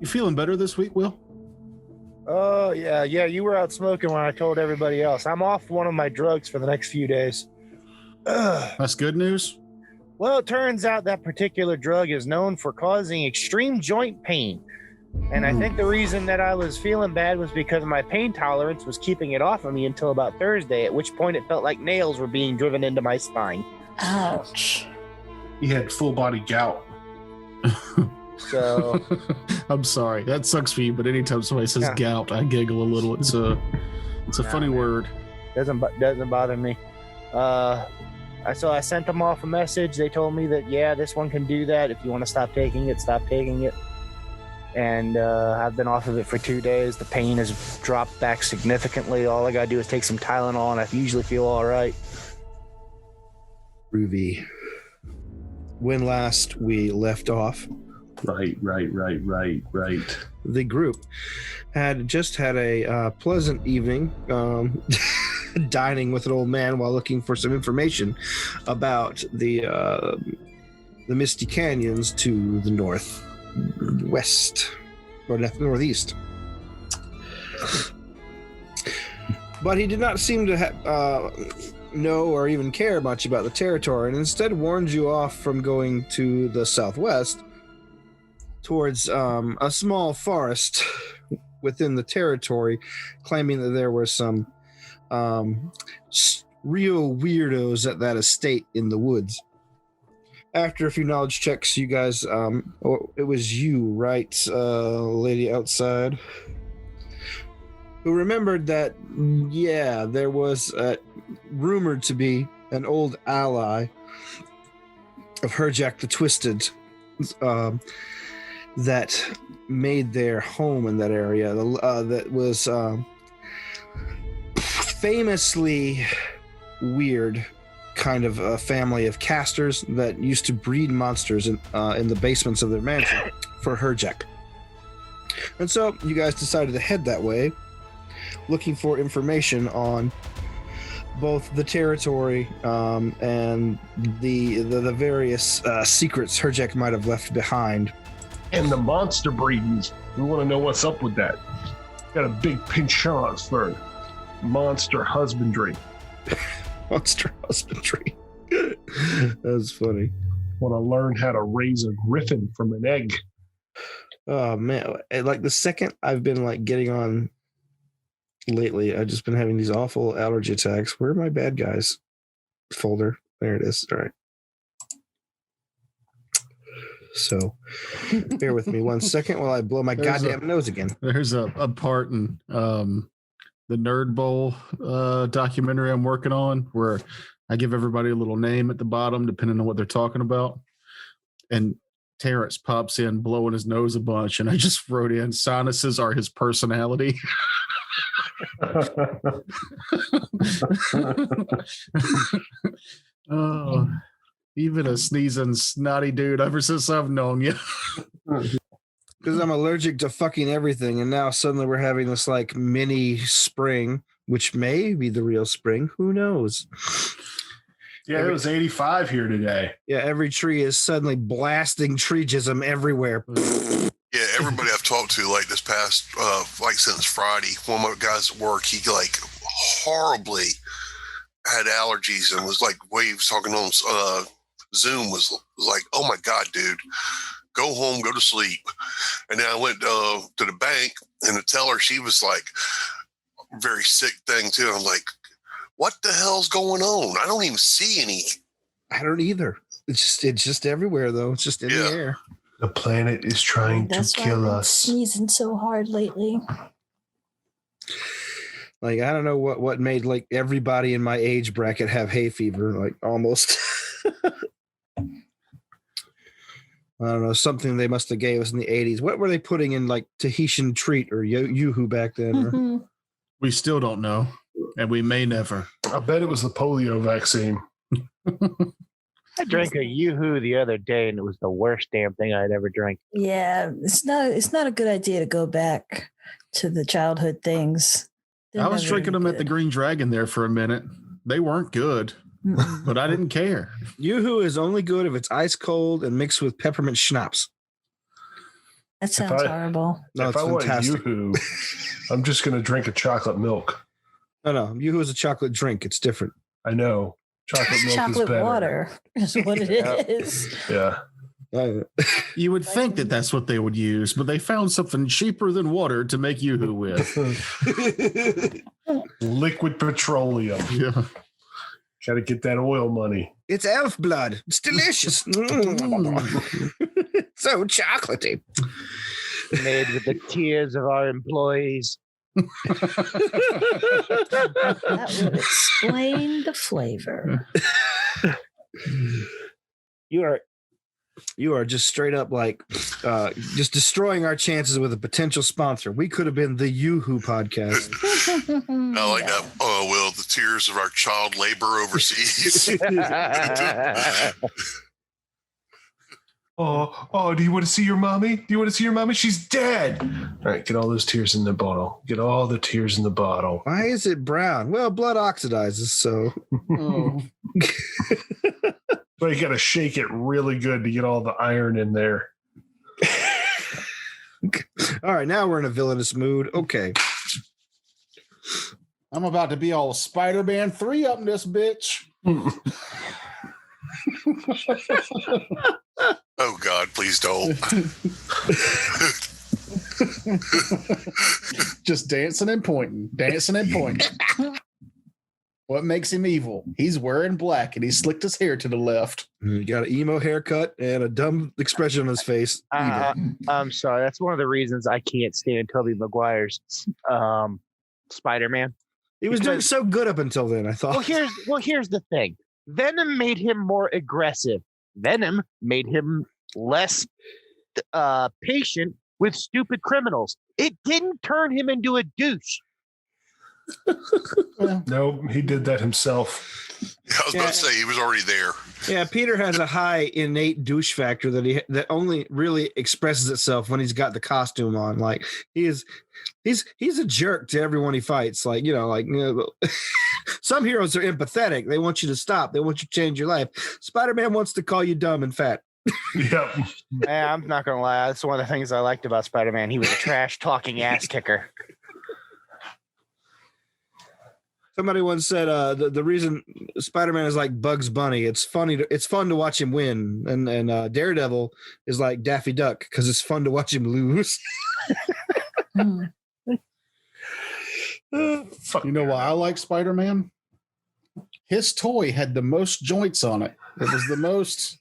You feeling better this week, Will? Oh, yeah. You were out smoking when I told everybody else. I'm off one of my drugs for the next few days. That's good news. Well, it turns out that particular drug is known for causing extreme joint pain. And I think the reason that I was feeling bad was because my pain tolerance was keeping it off of me until about Thursday, at which point it felt like nails were being driven into my spine. Ouch. He had full body gout. So I'm sorry. That sucks for you, but anytime somebody says gout, I giggle a little. It's a funny word. Doesn't bother me. So I sent them off a message. They told me that, this one can do that. If you want to stop taking it, stop taking it. And I've been off of it for 2 days. The pain has dropped back significantly. All I got to do is take some Tylenol, and I usually feel all right. Groovy. When last we left off, Right. the group had just had a pleasant evening dining with an old man while looking for some information about the Misty Canyons to the northwest or northeast. But he did not seem to know or even care much about the territory, and instead warned you off from going to the southwest towards a small forest within the territory, claiming that there were some real weirdos at that estate in the woods. After a few knowledge checks, you guys, it was you, right, lady outside, who remembered that, there was rumored to be an old ally of Herjack the Twisted that made their home in that area, that was famously weird kind of a family of casters that used to breed monsters in the basements of their mansion for Herjack. And so you guys decided to head that way, looking for information on both the territory and the various secrets Herjack might have left behind. And the monster breedings. We want to know what's up with that. Got a big penchant for monster husbandry. Monster husbandry. That's funny. Want to learn how to raise a griffin from an egg. Oh man, like the second I've been like getting on lately, I've just been having these awful allergy attacks. Where are my bad guys folder? There it is. All right. So bear with me 1 second while I blow my goddamn nose again. There's a part in the Nerd Bowl documentary I'm working on where I give everybody a little name at the bottom depending on what they're talking about. And Terrence pops in blowing his nose a bunch, and I just wrote in sinuses are his personality. Oh, even a sneezing snotty dude ever since I've known you. Because I'm allergic to fucking everything, and now suddenly we're having this like mini spring, which may be the real spring. Who knows? Yeah, it was 85 here today. Yeah, every tree is suddenly blasting treejism everywhere. Yeah, everybody I've talked to like this past, like since Friday, one of my guys at work, he like horribly had allergies and was like, way he was talking on Zoom was like, oh my God, dude, go home, go to sleep. And then I went to the bank and the teller, she was like, very sick thing too. I'm like, what the hell's going on? I don't even see any. I don't either. It's just everywhere though. It's just in the air. The planet is trying to kill us. Sneezing so hard lately. Like, I don't know what made like everybody in my age bracket have hay fever, like almost. I don't know, something they must have gave us in the 80s. What were they putting in like Tahitian treat or yoo-hoo back then? Mm-hmm. We still don't know, and we may never. I bet it was the polio vaccine. I drank a yoo-hoo the other day, and it was the worst damn thing I'd ever drank. Yeah, it's not a good idea to go back to the childhood things. I was drinking them at the Green Dragon there for a minute. They weren't good, but I didn't care. Yoo-hoo is only good if it's ice cold and mixed with peppermint schnapps. That sounds horrible. No, if it's I want fantastic. Yoo-hoo, I'm just going to drink a chocolate milk. No. Yoo-hoo is a chocolate drink. It's different. I know. Chocolate milk is Chocolate better. water is what it is. Yeah. You would think that that's what they would use, but they found something cheaper than water to make Yoo-hoo with. Liquid petroleum. Yeah. Got to get that oil money. It's elf blood. It's delicious. So chocolatey. Made with the tears of our employees. That would explain the flavor. You are just straight up like just destroying our chances with a potential sponsor. We could have been the Yoo-hoo podcast. I like that. Oh, well, the tears of our child labor overseas. Oh, do you want to see your mommy? Do you want to see your mommy? She's dead. All right, get all those tears in the bottle. Get all the tears in the bottle. Why is it brown? Well, blood oxidizes, so. Oh. But you got to shake it really good to get all the iron in there. All right, now we're in a villainous mood. Okay. I'm about to be all Spider-Man 3 up in this bitch. Oh, God, please don't. Just dancing and pointing. What makes him evil? He's wearing black and he slicked his hair to the left. He got an emo haircut and a dumb expression on his face. I'm sorry. That's one of the reasons I can't stand Tobey Maguire's Spider-Man. He was doing so good up until then, I thought. Well, here's the thing. Venom made him more aggressive. Venom made him less patient with stupid criminals. It didn't turn him into a douche. No, he did that himself. I was about to say he was already there. Yeah, Peter has a high innate douche factor that only really expresses itself when he's got the costume on. Like he's a jerk to everyone he fights. Like some heroes are empathetic. They want you to stop. They want you to change your life. Spider-Man wants to call you dumb and fat. Yep. I'm not gonna lie. That's one of the things I liked about Spider-Man. He was a trash talking ass kicker. Somebody once said the reason Spider-Man is like Bugs Bunny. It's fun to watch him win, and Daredevil is like Daffy Duck because it's fun to watch him lose. You know why I like Spider-Man? His toy had the most joints on it. It was the most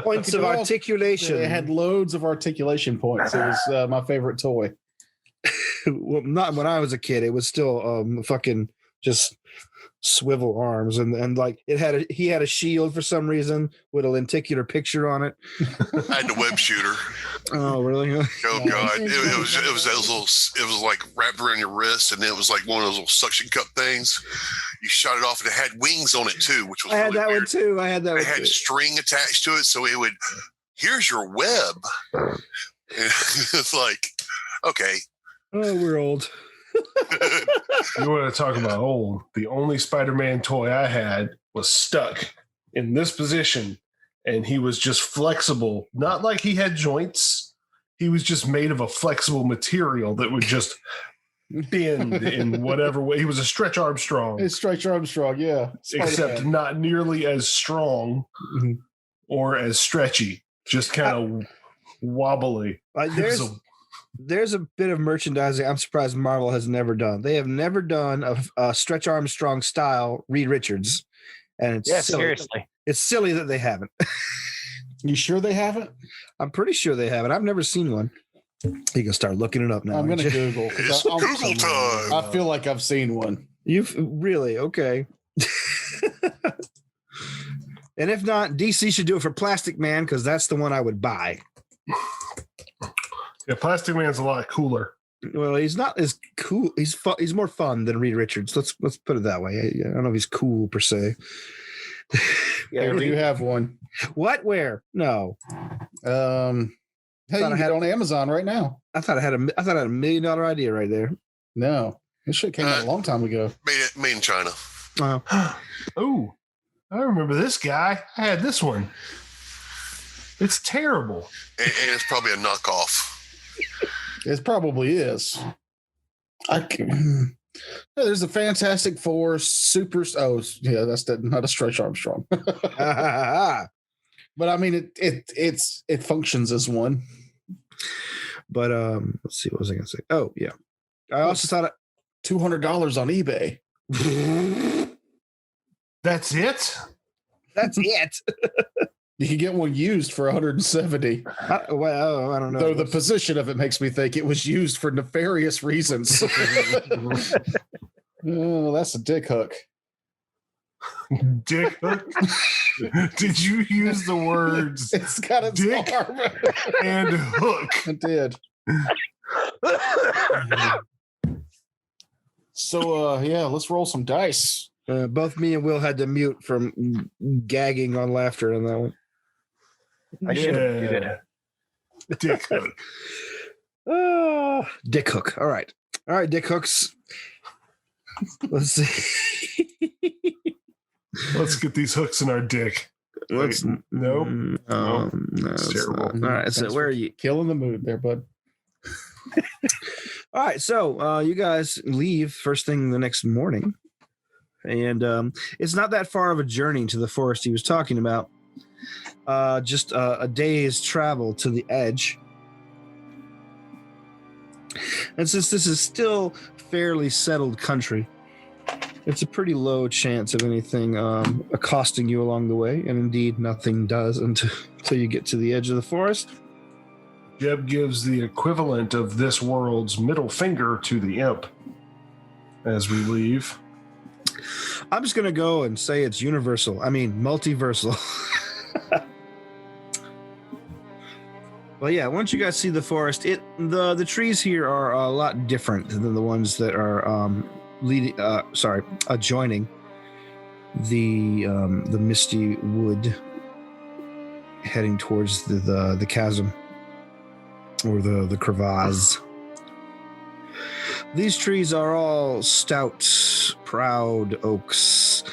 points of articulation. It had loads of articulation points. It was my favorite toy. Well, not when I was a kid. It was still fucking just swivel arms and like he had a shield for some reason with a lenticular picture on it. I had the web shooter. Oh really? Oh God! It was like wrapped around your wrist, and it was like one of those little suction cup things. You shot it off, and it had wings on it too, which was I had really that weird. one too. I had that. It had string attached to it, so it would. Here's your web. And it's like, okay. Oh, we're old. You want to talk about old? The only Spider-Man toy I had was stuck in this position, and he was just flexible. Not like he had joints. He was just made of a flexible material that would just bend in whatever way. He was a Stretch Armstrong. It's Stretch Armstrong, yeah. Except Spider-Man. not nearly as strong or as stretchy. Just kind of wobbly. There's a bit of merchandising I'm surprised Marvel has never done. They have never done a Stretch Armstrong style Reed Richards, and it's silly. Seriously. It's silly that they haven't. You sure they haven't? I'm pretty sure they haven't. I've never seen one. You can start looking it up now. I'm going to Google. It's Google time. I feel like I've seen one. You've really okay. And if not, DC should do it for Plastic Man because that's the one I would buy. Yeah, Plastic Man's a lot cooler. Well, he's not as cool. He's more fun than Reed Richards. Let's put it that way. I don't know if he's cool per se. Yeah, you have one. What? Where? No. Hey, you can get it on Amazon right now. I thought I had a $1 million idea right there. No, this shit came out a long time ago. Made in China. Oh, I remember this guy. I had this one. It's terrible. And it's probably a knockoff. It probably is. There's a Fantastic Four, Super. Oh, yeah, that's not a Stretch Armstrong. But I mean, it functions as one. But let's see, what was I gonna say? Oh yeah, I also thought $200 on eBay. That's it. that's it. You can get one used for 170. Well, I don't know. Though the position of it makes me think it was used for nefarious reasons. Oh, that's a dick hook. Dick hook. Did you use the words It's got its dick arm. and hook? I did. So, yeah, let's roll some dice. Both me and Will had to mute from gagging on laughter on that one. I should have muted. Dick hook. Dick hook. All right, dick hooks. Let's see. Let's get these hooks in our dick. Let's Nope. no, It's terrible. All right, so where are you? Killing the mood there, bud. All right, so you guys leave first thing the next morning, and it's not that far of a journey to the forest he was talking about. Just a day's travel to the edge. And since this is still fairly settled country, it's a pretty low chance of anything accosting you along the way, and indeed nothing does until you get to the edge of the forest. Jeb gives the equivalent of this world's middle finger to the imp as we leave. I'm just going to go and say it's universal. I mean, multiversal. Well, yeah, once you guys see the forest, the trees here are a lot different than the ones that are adjoining the misty wood heading towards the chasm or the crevasse. These trees are all stout, proud oaks.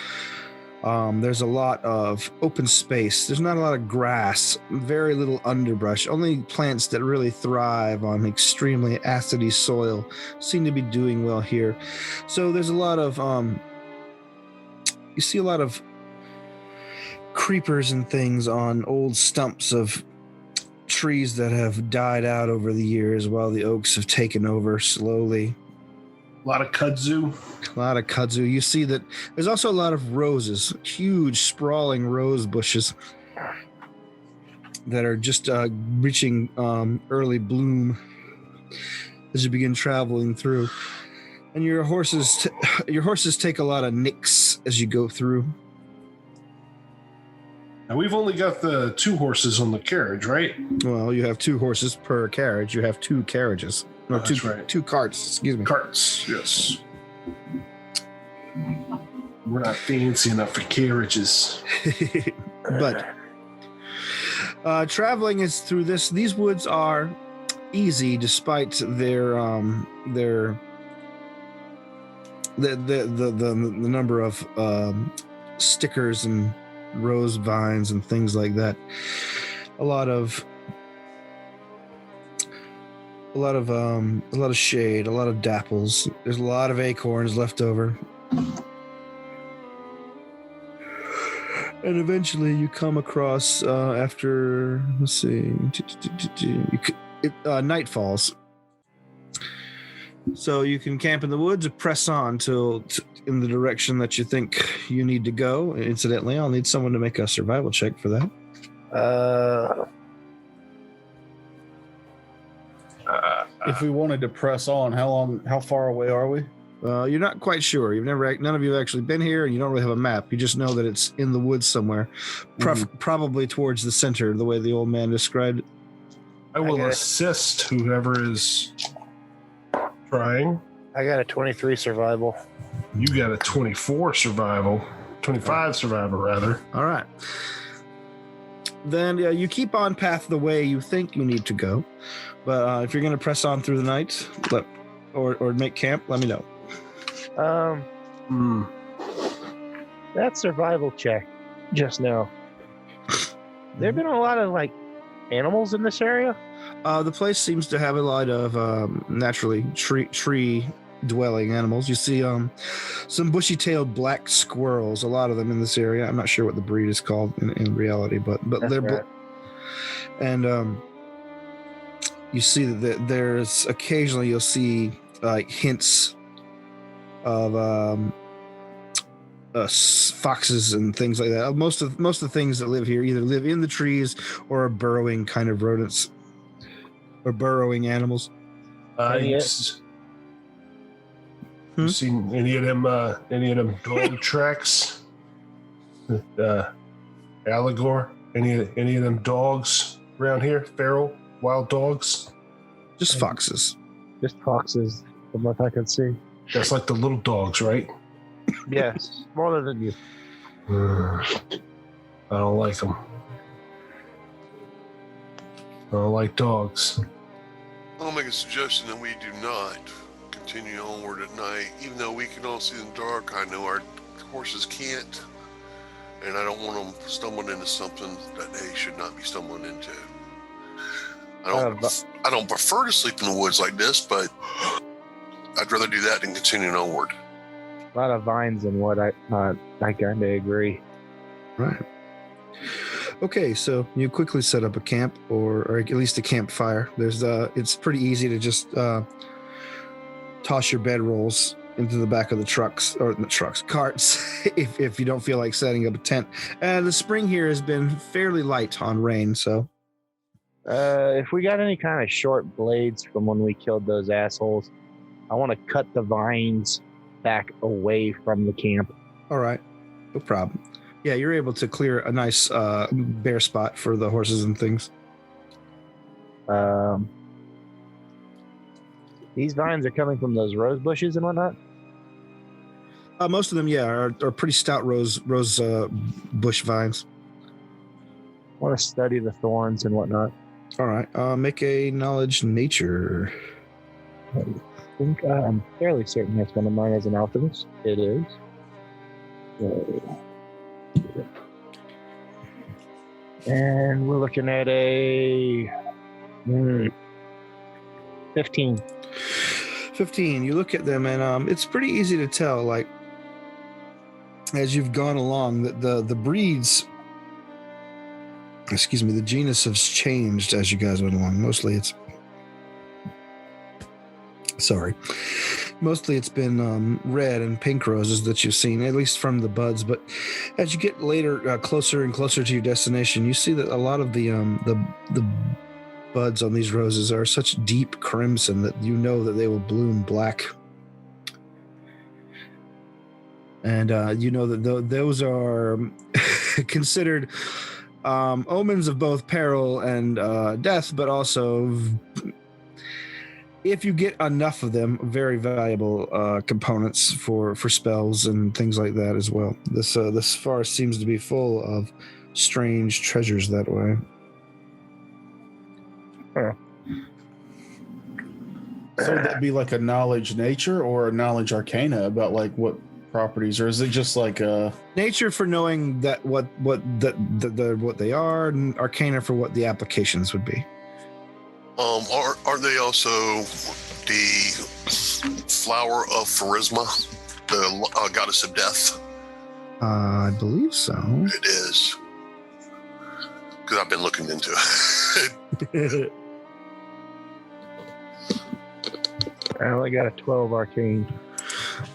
There's a lot of open space. There's not a lot of grass, very little underbrush. Only plants that really thrive on extremely acidy soil seem to be doing well here. So there's a lot of, you see a lot of creepers and things on old stumps of trees that have died out over the years while the oaks have taken over slowly. A lot of kudzu. A lot of kudzu. You see that there's also a lot of roses, huge sprawling rose bushes that are just reaching early bloom as you begin traveling through. And your horses take a lot of nicks as you go through. Now we've only got the 2 horses on the carriage, right? Well, you have 2 horses per carriage. You have 2 carriages. No, That's right. 2 carts, excuse me. Carts, yes. We're not fancy enough for carriages. But traveling is through these woods are easy despite their the number of stickers and rose vines and things like that. A lot of shade, a lot of dapples. There's a lot of acorns left over. And eventually you come across after, let's see, night falls. So you can camp in the woods or press on in the direction that you think you need to go. Incidentally, I'll need someone to make a survival check for that. If we wanted to press on, how far away are we? You're not quite sure. None of you have actually been here, and you don't really have a map. You just know that it's in the woods somewhere, probably towards the center, the way the old man described it. I will assist whoever is trying. I got a 23 survival. You got a 24 survival. 25 survival, rather. All right. Then you keep on path the way you think you need to go. But if you're going to press on through the night or make camp, let me know. That survival check just now. There have been a lot of animals in this area. The place seems to have a lot of naturally tree dwelling animals. You see some bushy-tailed black squirrels, a lot of them in this area. I'm not sure what the breed is called in reality, but they're right. and you see that there's occasionally you'll see like hints of foxes and things like that. Most of the things that live here either live in the trees or are burrowing kind of rodents or burrowing animals. You seen any of them dog tracks? Allegor? Any of them dogs around here? Feral wild dogs? Just foxes. Just foxes, from what I can see. That's like the little dogs, right? Yes, smaller than you. I don't like them. I don't like dogs. I'll make a suggestion that we do not continue onward at night. Even though we can all see in the dark, I know our horses can't. And I don't want them stumbling into something that they should not be stumbling into. I don't prefer to sleep in the woods like this, but I'd rather do that than continue onward. A lot of vines and what I kind of agree. Right. Okay, so you quickly set up a camp, or at least a campfire. There's it's pretty easy to just toss your bedrolls into the back of the carts, if you don't feel like setting up a tent. The spring here has been fairly light on rain, so. If we got any kind of short blades from when we killed those assholes, I want to cut the vines back away from the camp. All right, no problem. Yeah, you're able to clear a nice bare spot for the horses and things. These vines are coming from those rose bushes and whatnot? Most of them, yeah, are pretty stout rose bush vines. I want to study the thorns and whatnot. All right, make a knowledge nature. I think I'm fairly certain that's one of mine as an alchemist. It is. And we're looking at a 15. 15. You look at them, and it's pretty easy to tell, like, as you've gone along, that the breeds, the genus has changed as you guys went along. Mostly it's been red and pink roses that you've seen, at least from the buds. But as you get later, closer and closer to your destination, you see that a lot of the buds on these roses are such deep crimson that you know that they will bloom black. And you know that those are considered omens of both peril and death, but also, if you get enough of them, very valuable components for spells and things like that as well. This forest seems to be full of strange treasures that way. Huh. So would that be like a knowledge nature or a knowledge arcana about like what properties, or is it just like nature for knowing that what they are, and arcana for what the applications would be? Are they also the flower of Pharasma, the goddess of death? I believe so. It is, because I've been looking into it. I only got a 12 arcane.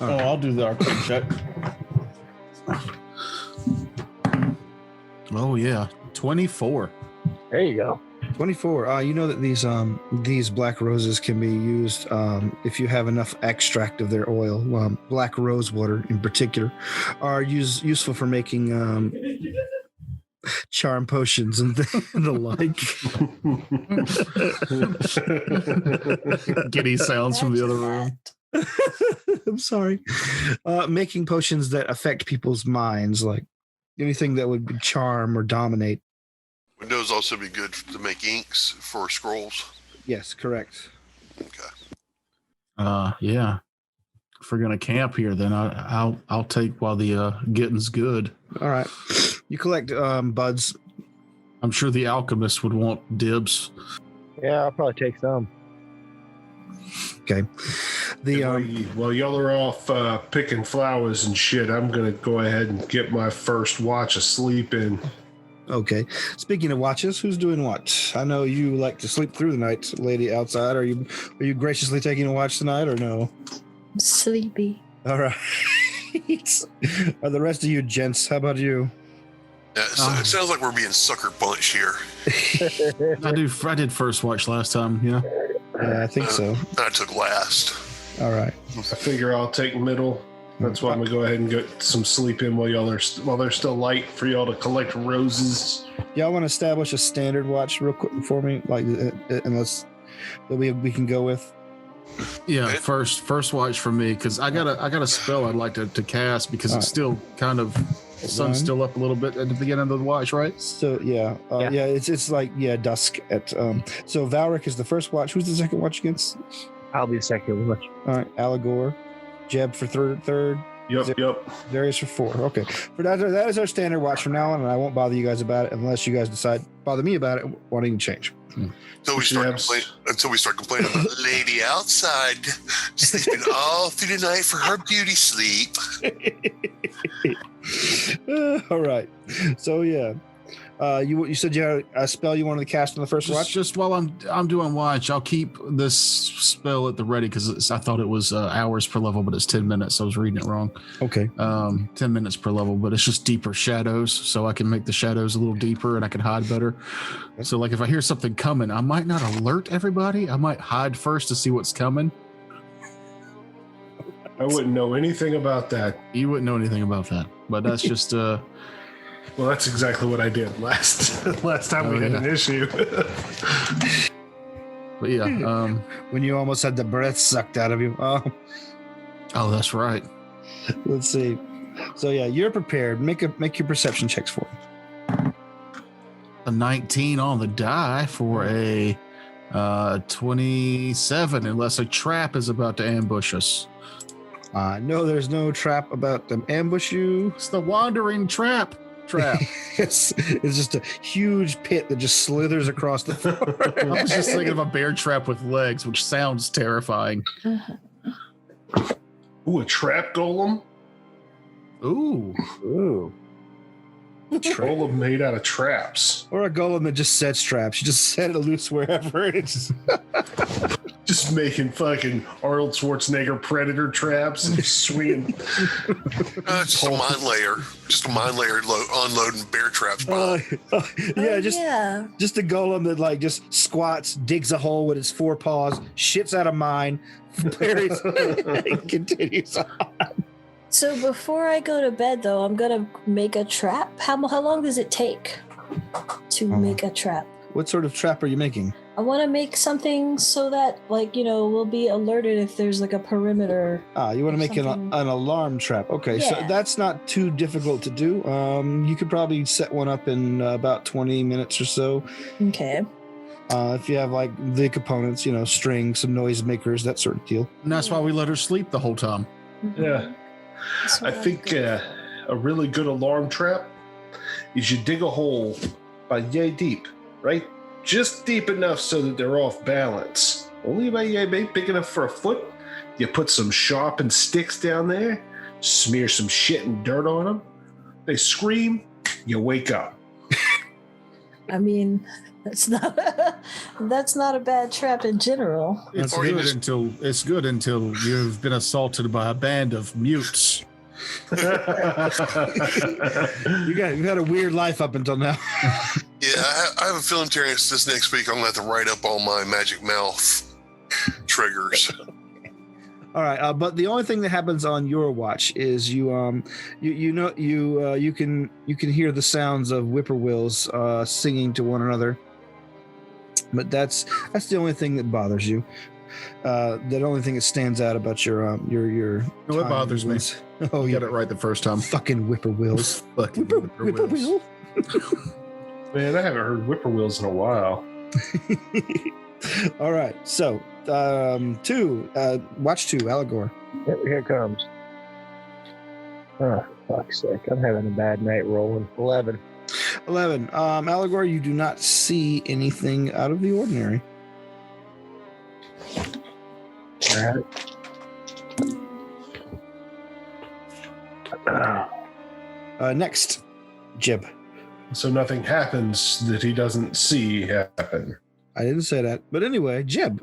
Oh, I'll do the arcane check. Oh yeah, 24. There you go. 24. You know that these black roses can be used if you have enough extract of their oil. Black rose water, in particular, are useful for making charm potions and the like. Giddy sounds from the other room. I'm sorry. Making potions that affect people's minds, like anything that would charm or dominate. Would those also be good to make inks for scrolls? Yes, correct. Okay. Yeah. If we're gonna camp here, then I'll take while the getting's good. All right. You collect buds. I'm sure the alchemist would want dibs. Yeah, I'll probably take some. Okay. While y'all are off picking flowers and shit, I'm gonna go ahead and get my first watch of sleep in. Okay. Speaking of watches, who's doing what? I know you like to sleep through the night, lady outside. Are you graciously taking a watch tonight or no? I'm sleepy. All right. Are the rest of you gents? How about you? Yeah, it sounds like we're being sucker punched here. I did first watch last time. Yeah. Yeah, I think so. I took last. All right. I figure I'll take middle. That's why I'm gonna go ahead and get some sleep in while they're still light for y'all to collect roses. Y'all want to establish a standard watch real quick for me, like unless that we can go with. Yeah, Okay. first watch for me because I got a spell I'd like to cast because it's still kind of the sun's One. still up a little bit at the beginning of the watch, right? So yeah. It's like dusk at so Valric is the first watch. Who's the second watch against? I'll be the second watch. All right, Allegor, Jeb for third, Yep. Darius for 4. Okay, for that is our standard watch from now on, and I won't bother you guys about it unless you guys bother me about it wanting to change. Until we start complaining about the lady outside sleeping all through the night for her beauty sleep. All right, so yeah. You said you had a spell you wanted to cast on the first watch? Just while I'm doing watch, I'll keep this spell at the ready because I thought it was hours per level, but it's 10 minutes. So I was reading it wrong. Okay. 10 minutes per level, but it's just deeper shadows, so I can make the shadows a little deeper and I can hide better. So like if I hear something coming, I might not alert everybody. I might hide first to see what's coming. I wouldn't know anything about that. You wouldn't know anything about that, but that's just Well, that's exactly what I did last time we had an issue. But yeah, When you almost had the breath sucked out of you. oh, that's right. Let's see. So yeah, you're prepared. Make your perception checks for me. A 19 on the die for a 27, unless a trap is about to ambush us. No, there's no trap about to ambush you. It's the wandering trap. It's just a huge pit that just slithers across the floor. I was just thinking of a bear trap with legs, which sounds terrifying. Ooh, a trap golem? Ooh. Golem made out of traps. Or a golem that just sets traps. You just set it loose wherever it is. Just making fucking Arnold Schwarzenegger predator traps and swinging. Just a mine layer. Just a mine layer unloading bear traps. Just a golem that like just squats, digs a hole with its 4 paws, shits out a mine, buries and continues on. So before I go to bed, though, I'm gonna make a trap. How long does it take to make a trap? What sort of trap are you making? I want to make something so that, like, we'll be alerted if there's like a perimeter. You want to make an something. alarm trap. Okay, so Yeah. that's not too difficult to do. You could probably set one up in about 20 minutes or so. Okay. If you have like the components, strings, some noise makers, that sort of deal. And that's why we let her sleep the whole time. Yeah. I think a really good alarm trap is you dig a hole about yay deep, right? Just deep enough so that they're off balance. Only about yay big enough for a foot. You put some sharpened sticks down there, smear some shit and dirt on them. They scream, you wake up. I mean, that's not a bad trap in general. It's Or you good just- until you've been assaulted by a band of mutes. You've had a weird life up until now. Yeah, I have a feeling, Terrence, this next week I'm going to have to write up all my magic mouth triggers. All right, but the only thing that happens on your watch is you can hear the sounds of whippoorwills singing to one another. But that's the only thing that bothers you. The only thing that stands out about your No, it bothers me. Oh, You yeah, got it right the first time. fucking whippoorwills. Fucking Whippoorwill. Man, I haven't heard whippoorwills in a while. All right, so watch 2, Allegor. Here it comes. Oh, fuck's sake. I'm having a bad night rolling. 11. 11. Allegor, you do not see anything out of the ordinary. Next, Jib. So nothing happens that he doesn't see happen. I didn't say that, but anyway, Jib.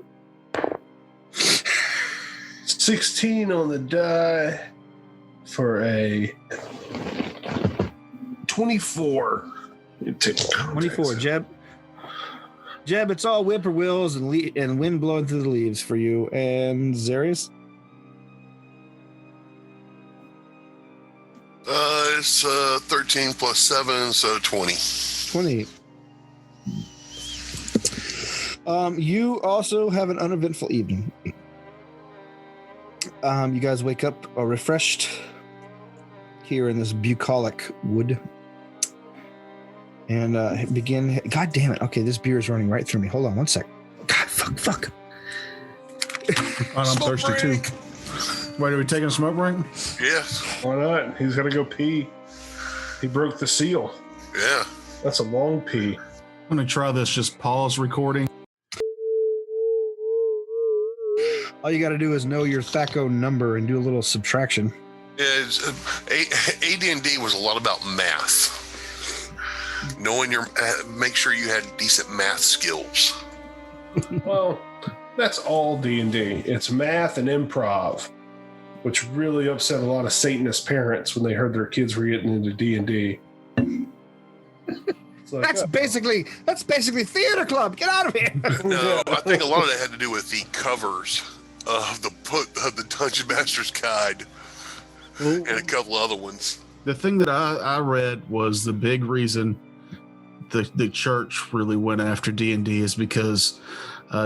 16 on the die for a 24. 24, Jeb. Jeb, it's all whippoorwills and wind blowing through the leaves for you. And Zarius? It's 13 plus 7, so 20. 20. You also have an uneventful evening. You guys wake up refreshed here in this bucolic wood. And begin. God damn it. Okay, this beer is running right through me. Hold on one sec. God, fuck. I'm thirsty too. Wait, are we taking a smoke break? Yes. Why not? He's got to go pee. He broke the seal. Yeah. That's a long pee. I'm going to try this. Just pause recording. All you got to do is know your THACO number and do a little subtraction. Yeah, AD&D was a lot about math. Knowing make sure you had decent math skills. Well, that's all D&D. It's math and improv, which really upset a lot of Satanist parents when they heard their kids were getting into D&D. Like, that's basically theater club. Get out of here. No, I think a lot of that had to do with the covers of the Dungeon Master's Guide and a couple other ones. The thing that I read was the big reason the church really went after D&D is because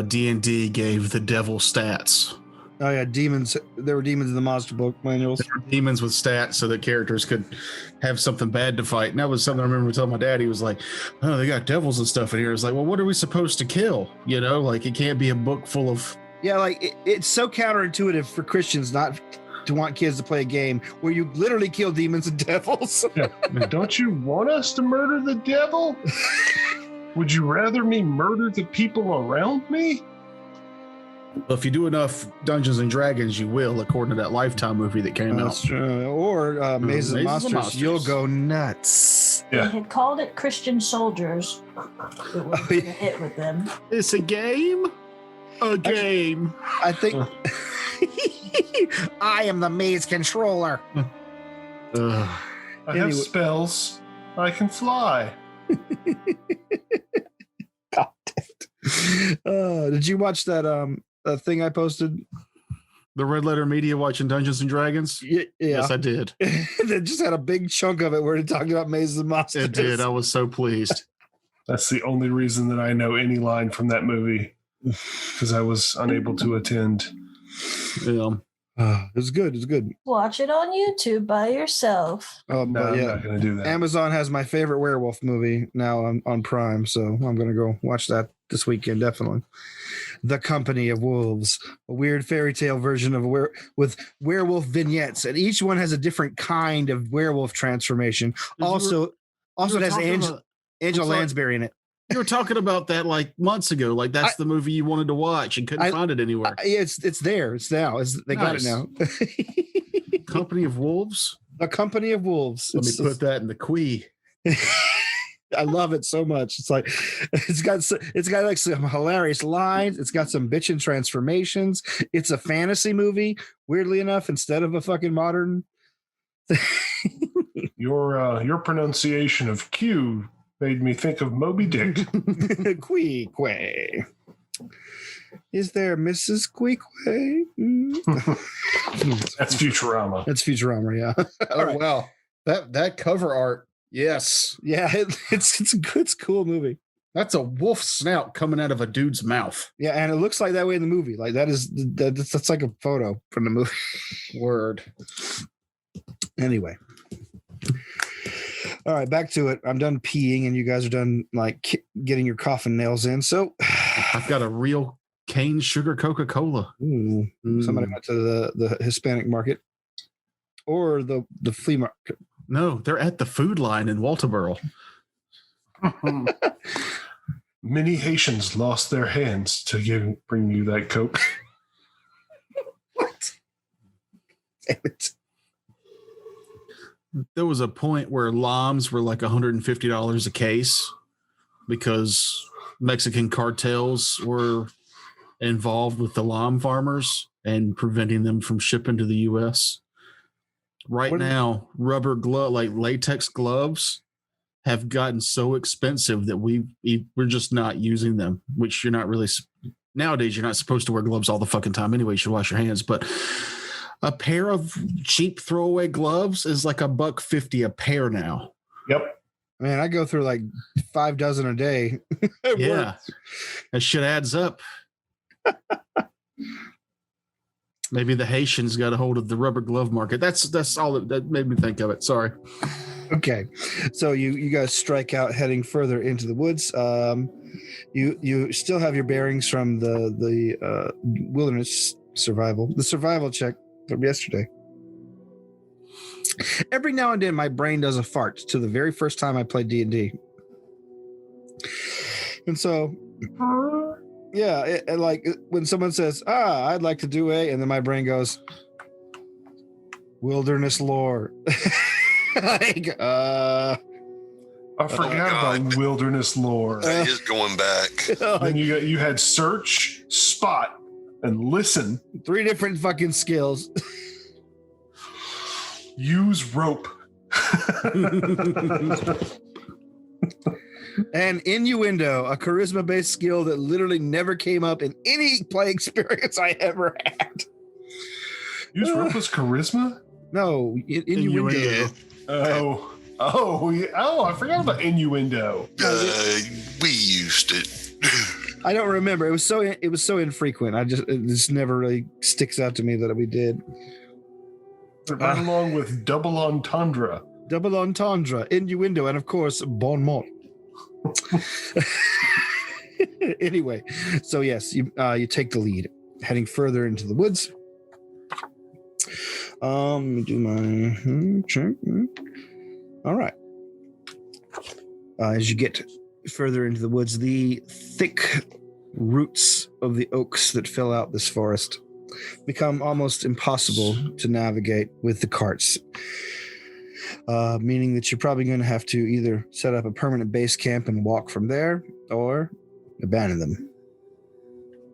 D&D gave the devil stats. Oh yeah, demons. There were demons in the monster book manuals. There were demons with stats so that characters could have something bad to fight. And that was something I remember telling my dad. He was like, "Oh, they got devils and stuff in here." It's like, well, what are we supposed to kill? You know, like it can't be a book full of. Yeah, like it's so counterintuitive for Christians not to want kids to play a game where you literally kill demons and devils. Yeah. Don't you want us to murder the devil? Would you rather me murder the people around me? Well, if you do enough Dungeons and Dragons, you will, according to that Lifetime movie that came out. Or Mazes and Mazes and Monsters, you'll go nuts. They had called it Christian Soldiers. It was a hit with them. It's a game? A game. I think I am the maze controller. I have spells. I can fly. God damn it. Did you watch that thing I posted? The Red Letter Media watching Dungeons and Dragons? Yeah. Yes, I did. They just had a big chunk of it where it talked about Mazes and Monsters. It did. I was so pleased. That's the only reason that I know any line from that movie, because I was unable to attend. Yeah. It's good. It's good. Watch it on YouTube by yourself. No, I'm not going to do that. Amazon has my favorite werewolf movie now on Prime, so I'm going to go watch that this weekend, definitely. The Company of Wolves, a weird fairy tale version of with werewolf vignettes, and each one has a different kind of werewolf transformation. Also, it has Angela Lansbury in it. You were talking about that like months ago. Like that's the movie you wanted to watch and couldn't find it anywhere. It's there. It's now. They got it now. Company of Wolves. A Company of Wolves. Let me put that in the queue. I love it so much. It's like it's got like some hilarious lines. It's got some bitchin' transformations. It's a fantasy movie. Weirdly enough, instead of a fucking modern. Your pronunciation of Q made me think of Moby Dick. Queequeg. Is there Mrs. Queequeg? That's Futurama. That's Futurama, yeah. Oh, right. Wow. That cover art. Yes. Yeah, it's a good, cool movie. That's a wolf snout coming out of a dude's mouth. Yeah, and it looks like that way in the movie. Like that's like a photo from the movie. Word. Anyway. All right, back to it. I'm done peeing, and you guys are done like getting your coffin nails in. So I've got a real cane sugar Coca-Cola. Somebody went to the Hispanic market or the flea market. No, they're at the food line in Walterboro. Many Haitians lost their hands to bring you that Coke. What? Damn it. There was a point where llamas were like $150 a case because Mexican cartels were involved with the llama farmers and preventing them from shipping to the U.S. Right now, rubber glove, like latex gloves, have gotten so expensive that we're just not using them, which you're not really nowadays. You're not supposed to wear gloves all the fucking time anyway. You should wash your hands, but a pair of cheap throwaway gloves is like $1.50 a pair now. Yep. Man, I go through like 5 dozen a day. Yeah, that shit adds up. Maybe the Haitians got a hold of the rubber glove market. That's all that made me think of it. Sorry. Okay, so you guys strike out, heading further into the woods. You still have your bearings from the wilderness survival, the survival check from yesterday. Every now and then, my brain does a fart to the very first time I played D&D, and so yeah, like when someone says, "I'd like to do a," and then my brain goes, "Wilderness lore." Like, I forgot about wilderness lore. That is going back. Then you had search, spot, and listen. 3 different fucking skills. Use rope. And innuendo, a charisma-based skill that literally never came up in any play experience I ever had. Use rope was charisma? No, innuendo. Yeah. I forgot about innuendo. We used it. I don't remember. It was so infrequent. It just never really sticks out to me that we did. Right along with double entendre. Double entendre, innuendo, and of course, bon mot. Anyway, so yes, you take the lead, heading further into the woods. Let me do my check. All right. As you get further into the woods, the thick roots of the oaks that fill out this forest become almost impossible to navigate with the carts. Meaning that you're probably going to have to either set up a permanent base camp and walk from there, or abandon them.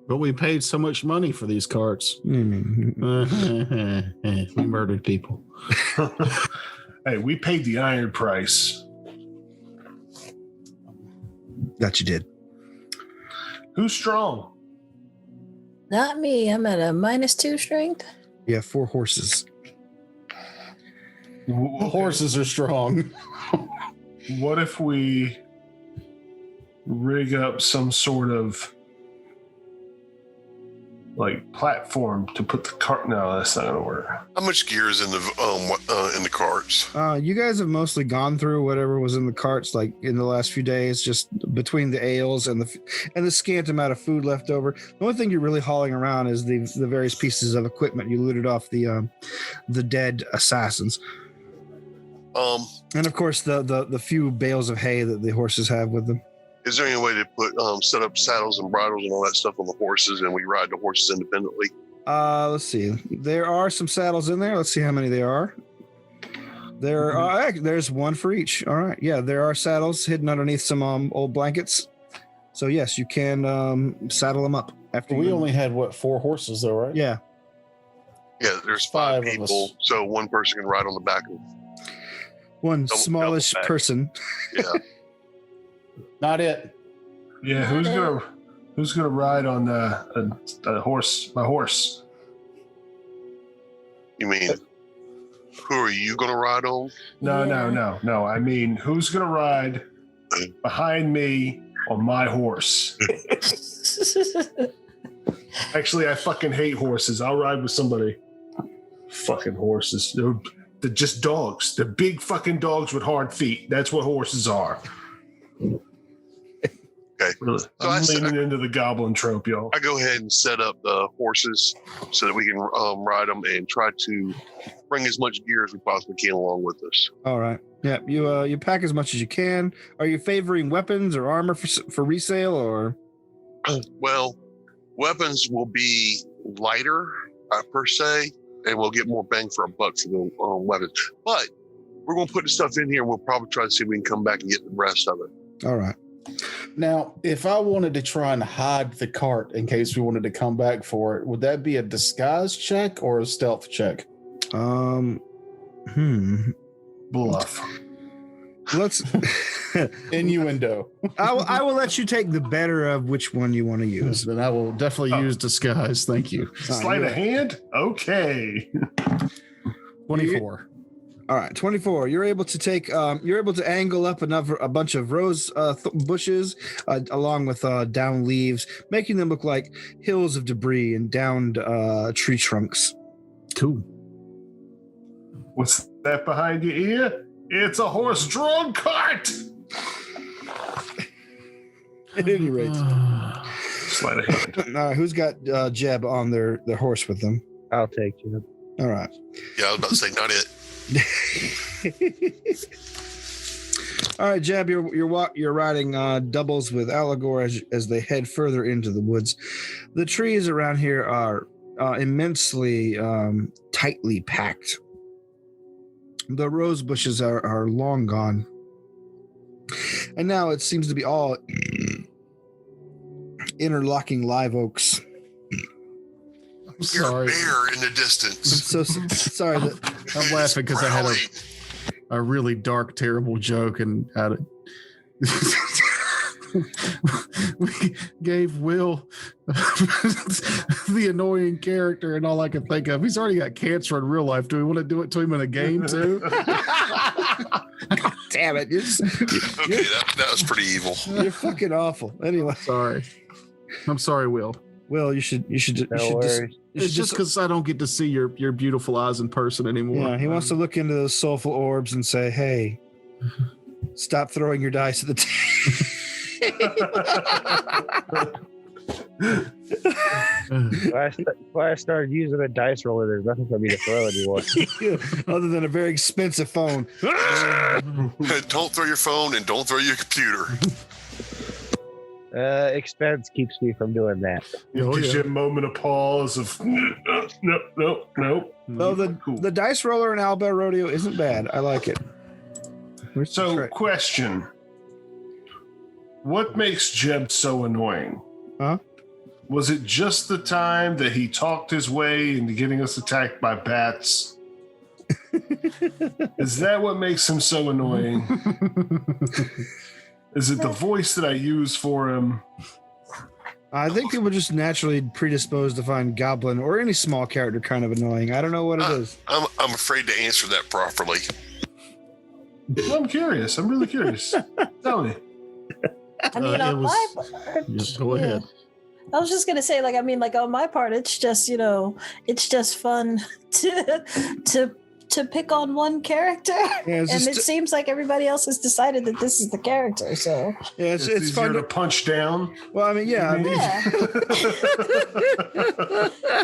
But we paid so much money for these carts. We murdered people. Hey, we paid the iron price. That you did. Who's strong? Not me. I'm at a -2 strength. You have 4 horses. The horses are strong. What if we rig up some sort of like platform to put the cart? No, that's not gonna work. How much gear is in the carts? You guys have mostly gone through whatever was in the carts, like in the last few days, just between the ales and the scant amount of food left over. The only thing you're really hauling around is the various pieces of equipment you looted off the dead assassins. And of course the few bales of hay that the horses have with them. Is there any way to put set up saddles and bridles and all that stuff on the horses, and we ride the horses independently? Let's see. There are some saddles in there. Let's see how many there are. There's one for each. All right. Yeah, there are saddles hidden underneath some old blankets. So yes, you can saddle them up. After We only had 4 horses though, right? Yeah. Yeah, there's 5 people, so one person can ride on the back of. One smallish double person. Yeah. Not it. Yeah, who's gonna ride on the horse? My horse. You mean, who are you gonna ride on? No. I mean, who's gonna ride behind me on my horse? Actually, I fucking hate horses. I'll ride with somebody. Fucking horses. They're just dogs. They're big fucking dogs with hard feet. That's what horses are. Okay. Really. So I'm leaning into the goblin trope, y'all. I go ahead and set up the horses so that we can ride them and try to bring as much gear as we possibly can along with us. All right. Yeah. You pack as much as you can. Are you favoring weapons or armor for resale, or? Well, weapons will be lighter per se, and we'll get more bang for a buck for the weapons. But we're going to put the stuff in here, and we'll probably try to see if we can come back and get the rest of it. All right. Now, if I wanted to try and hide the cart in case we wanted to come back for it, would that be a disguise check or a stealth check? Bluff. Let's Innuendo. I will let you take the better of which one you want to use. Then I will definitely use disguise. Thank you. Sleight of hand? Okay. 24. All right, 24. You're able to take. You're able to angle up a bunch of rose bushes, along with down leaves, making them look like hills of debris and downed tree trunks. Cool. What's that behind your ear? It's a horse-drawn cart. At any rate, Sleight of hand. who's got Jeb on their horse with them? I'll take you. All right. Yeah, I was about to say, not it. All right, Jeb, you're riding doubles with Allegor as they head further into the woods. The trees around here are immensely tightly packed. The rose bushes are long gone, and now it seems to be all interlocking live oaks. I'm Hear a sorry. bear in the distance. I'm so sorry that I'm laughing because I had Growling. a really dark, terrible joke and had it. We gave Will the annoying character, and all I can think of, he's already got cancer in real life. Do we want to do it to him in a game too? damn it, Okay, that was pretty evil. you're fucking awful. Anyway, Sorry. I'm sorry, Will. Will, you should No worries. It's just because I don't get to see your beautiful eyes in person anymore. Yeah, he wants to look into those soulful orbs and say, "Hey, stop throwing your dice at the table." Why I started using a dice roller, there's nothing for me to throw anymore. Other than a very expensive phone. Don't throw your phone and don't throw your computer. Expense keeps me from doing that. Oh, Gives yeah. you a moment of pause of nope. Oh, the dice roller in Owlbear Rodeo isn't bad. I like it. So, question. What makes Jeb so annoying? Huh? Was it just the time that he talked his way into getting us attacked by bats? Is that what makes him so annoying? Is it the voice that I use for him? I think people are just naturally predisposed to find Goblin or any small character kind of annoying. I don't know what it is. I'm afraid to answer that properly. I'm curious. I'm really curious. Tell me. I mean, on my part, Just go ahead. I was just gonna say, like, I mean, like on my part, it's just, it's just fun to pick on one character, Yeah, and it seems like everybody else has decided that this is the character. So yeah, It's it's easier fun to punch down. Well, I mean, yeah,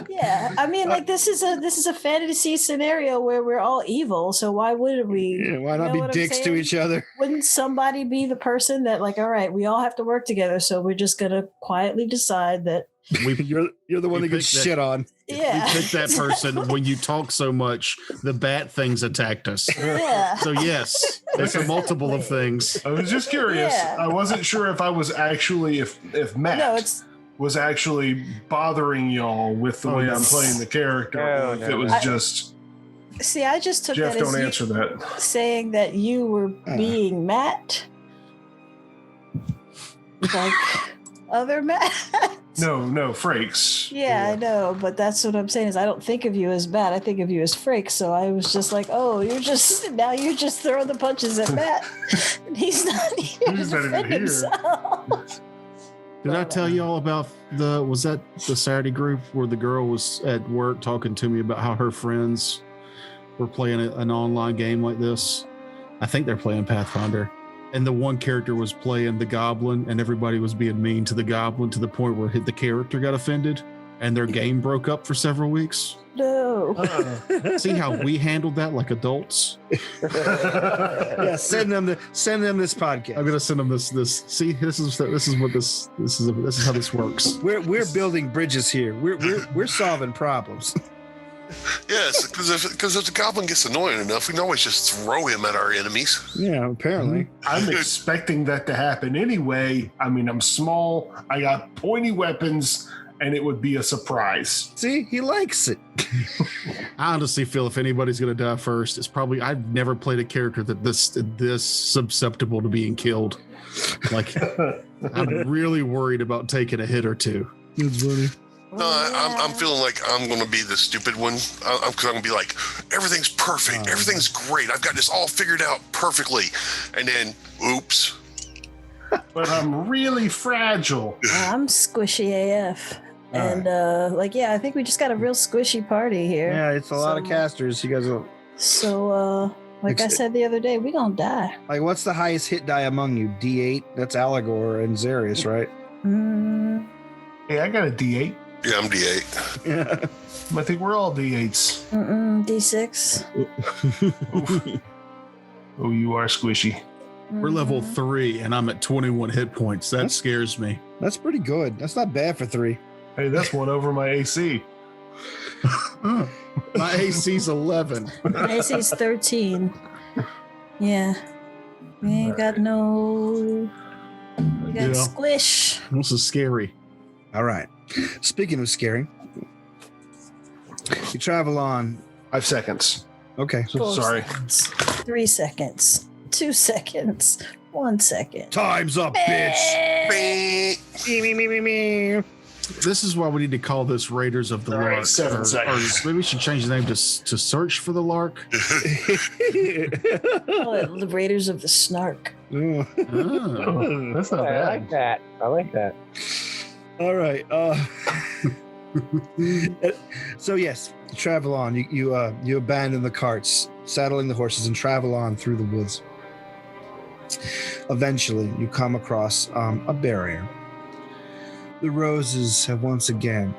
yeah, I mean, like this is a fantasy scenario where we're all evil. So why would we? yeah, why You not know be what I'm dicks to saying? each other? Wouldn't somebody be the person that, like, all right, we all have to work together, so we're just gonna quietly decide that? You're the one We that gets picked that- shit on. Yeah, We picked that person when you talk so much, the bat things attacked us. Yeah. So yes, it's a multiple of things. I was just curious. Yeah. I wasn't sure if I was actually if Matt No, it's was actually bothering y'all with the way I'm yes. playing the character. No, or if no, it was no. just see, I just took Jeff. that Don't as you answer that. saying that you were being Matt, like other Matt. Oh, No, Frakes. Yeah, I know, but that's what I'm saying is I don't think of you as Matt. I think of you as Frakes. So I was just like, oh, you're just throwing the punches at Matt. And he's not here to He's not even defend here. himself. Did I tell you all about was that the Saturday group where the girl was at work talking to me about how her friends were playing an online game like this? I think they're playing Pathfinder. And the one character was playing the goblin, and everybody was being mean to the goblin to the point where the character got offended, and their game broke up for several weeks. No. See how we handled that like adults? Yeah, send them this podcast. I'm gonna send them this. See, this is how this works. We're building bridges here. We're solving problems. Yes, because if the goblin gets annoying enough, we can always just throw him at our enemies. Yeah, apparently. I'm expecting that to happen anyway. I mean, I'm small. I got pointy weapons, and it would be a surprise. See, he likes it. I honestly feel if anybody's going to die first, it's probably I've never played a character that this susceptible to being killed. Like, I'm really worried about taking a hit or two. That's funny. No, I'm feeling like I'm going to be the stupid one. I'm going to be like, everything's perfect. Everything's great. I've got this all figured out perfectly. And then, oops. But I'm really fragile. I'm squishy AF. And I think we just got a real squishy party here. Yeah, it's a lot of casters. You guys are like I said the other day, we gonna die. like, what's the highest hit die among you? D8? That's Allegor and Zarius, right? Hey, I got a D8. Yeah, I'm D8. Yeah. I think we're all D8s. D6. Oh, you are squishy. We're level 3, and I'm at 21 hit points. That scares me. That's pretty good. That's not bad for 3. Hey, that's one over my AC. My AC's 11. My AC's 13. Yeah. We ain't got no. We got squish. This is scary. All right. Speaking of scary, you travel on. 5 seconds. Okay. Four Sorry. seconds, 3 seconds. 2 seconds. 1 second. Time's up, bitch. Me. This is why we need to call this Raiders of the All Lark. right, 7 seconds. Or maybe we should change the name to Search for the Lark. Call it the Raiders of the Snark. Oh. Oh, that's not I like bad. that. I like that. All right. So yes, travel on. You abandon the carts, saddling the horses, and travel on through the woods. Eventually, you come across a barrier. The roses have once again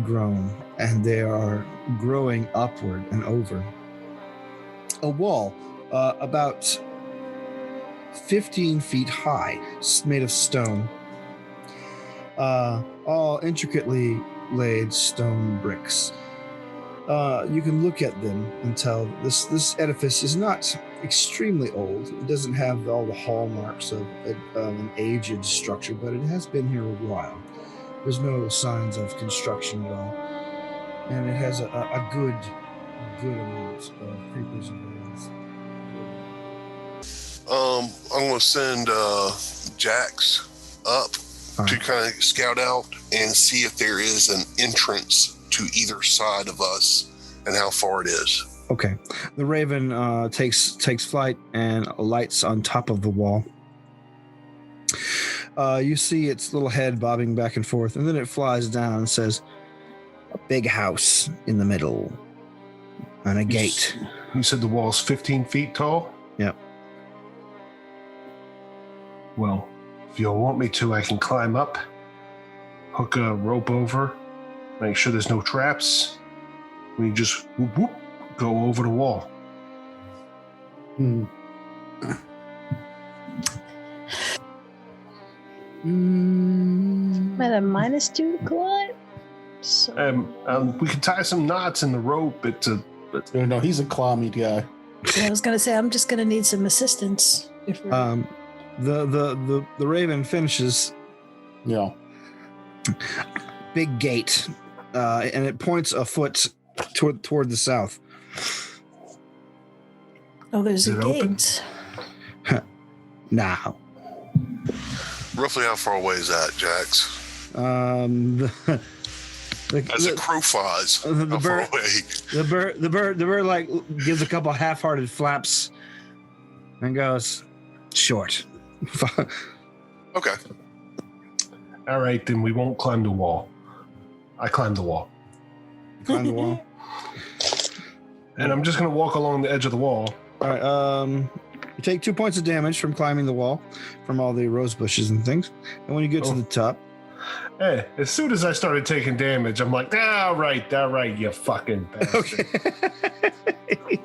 grown, and they are growing upward and over. A wall about 15 feet high, made of stone. All intricately laid stone bricks. You can look at them and tell this edifice is not extremely old. It doesn't have all the hallmarks of an aged structure, but it has been here a while. There's no signs of construction at all, and it has a good amount of creepers and vines. I'm going to send Jax up to kind of scout out and see if there is an entrance to either side of us and how far it is. Okay. The raven takes flight and alights on top of the wall. You see its little head bobbing back and forth, and then it flies down and says, "A big house in the middle, and a gate." You said the wall's 15 feet tall? Yep. Well, if you want me to, I can climb up, hook a rope over, make sure there's no traps. We just whoop, whoop, go over the wall. I'm at a -2 to climb. So We can tie some knots in the rope. No, he's a clammy guy. I was gonna say I'm just gonna need some assistance. If we're... The raven finishes. Yeah. Big gate, and it points a foot toward the south. Oh, there's Is a it open? gate. Now. Roughly how far away is that, Jax? As a crow flies, the how far bird, away? the bird like gives a couple half-hearted flaps and goes short. Okay. All right, then we won't climb the wall. I climb the wall. Climb the wall. And I'm just going to walk along the edge of the wall. All right. You take 2 points of damage from climbing the wall, from all the rose bushes and things. And when you get to the top, Hey, as soon as I started taking damage, I'm like, all right, you fucking bastard.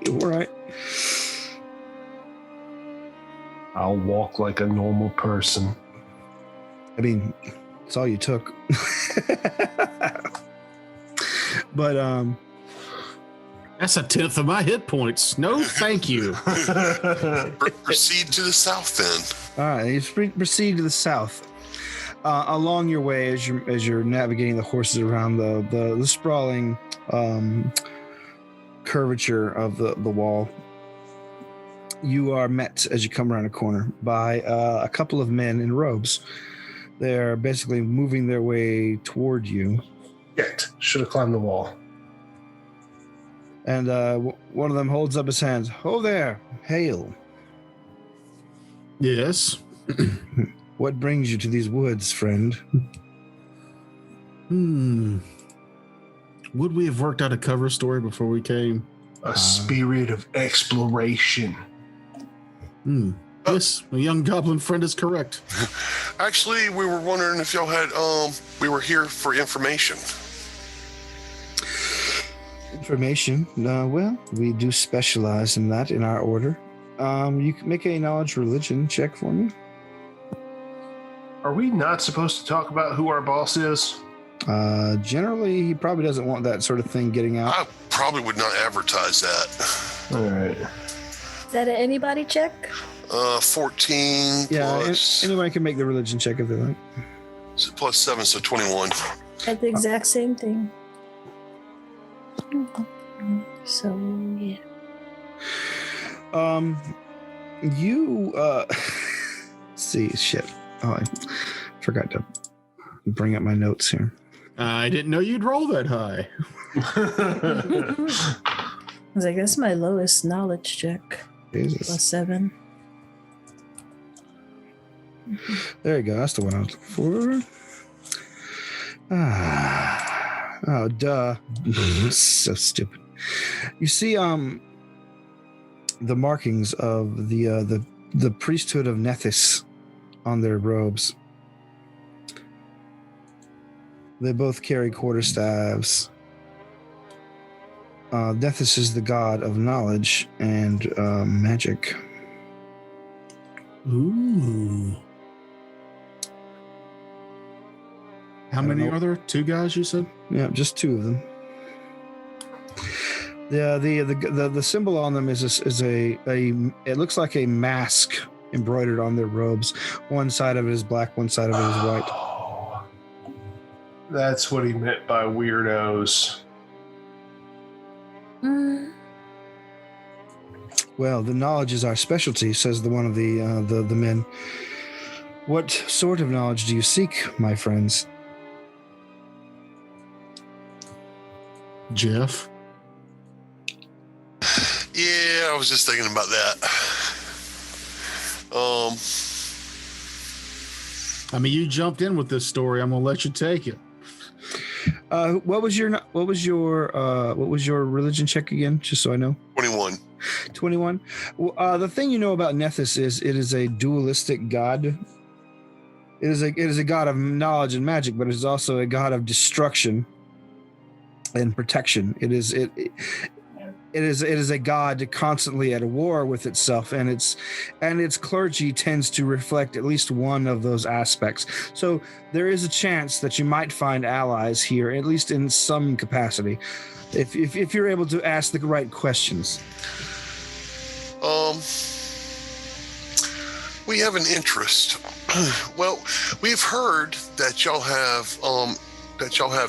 all right. I'll walk like a normal person. I mean, it's all you took. But That's a tenth of my hit points. No, thank you. Proceed to the south then. All right, you proceed to the south. Along your way, as you're navigating the horses around the sprawling curvature of the wall, you are met as you come around a corner by a couple of men in robes. They're basically moving their way toward you. Should have climbed the wall. And one of them holds up his hands. Oh there, hail. Yes. What brings you to these woods, friend? Would we have worked out a cover story before we came? A spirit of exploration. Yes, a young goblin friend is correct. Actually, we were wondering if y'all had, we were here for information. Information? Well, we do specialize in that in our order. You can make a knowledge religion check for me. Are we not supposed to talk about who our boss is? Generally, he probably doesn't want that sort of thing getting out. I probably would not advertise that. All right. Is that an anybody check? 14 Yeah, plus, anyone can make the religion check if they like. plus 7, so 21. At the exact same thing. So yeah. You see shit. Oh, I forgot to bring up my notes here. I didn't know you'd roll that high. I was like, that's my lowest knowledge check. Jesus. Plus 7. There you go. That's the one I was looking for. Oh, duh. So stupid. You see, the markings of the priesthood of Nethys on their robes. They both carry quarterstaffs. Nethys is the god of knowledge and magic. Ooh. How many are there? 2 guys, you said? Yeah, just 2 of them. The symbol on them is a it looks like a mask embroidered on their robes. One side of it is black, one side of it is white. Oh, that's what he meant by weirdos. Well, the knowledge is our specialty, says one of the men. What sort of knowledge do you seek, my friends? Jeff? Yeah, I was just thinking about that. I mean, you jumped in with this story. I'm gonna let you take it. What was your religion check again? Just so I know. 21. 21. Well, the thing you know about Nethys is it is a dualistic god. It is a god of knowledge and magic, but it is also a god of destruction and protection. It is a god constantly at war with itself, and its clergy tends to reflect at least one of those aspects. So there is a chance that you might find allies here, at least in some capacity, if you're able to ask the right questions. We have an interest. Well, we've heard that y'all have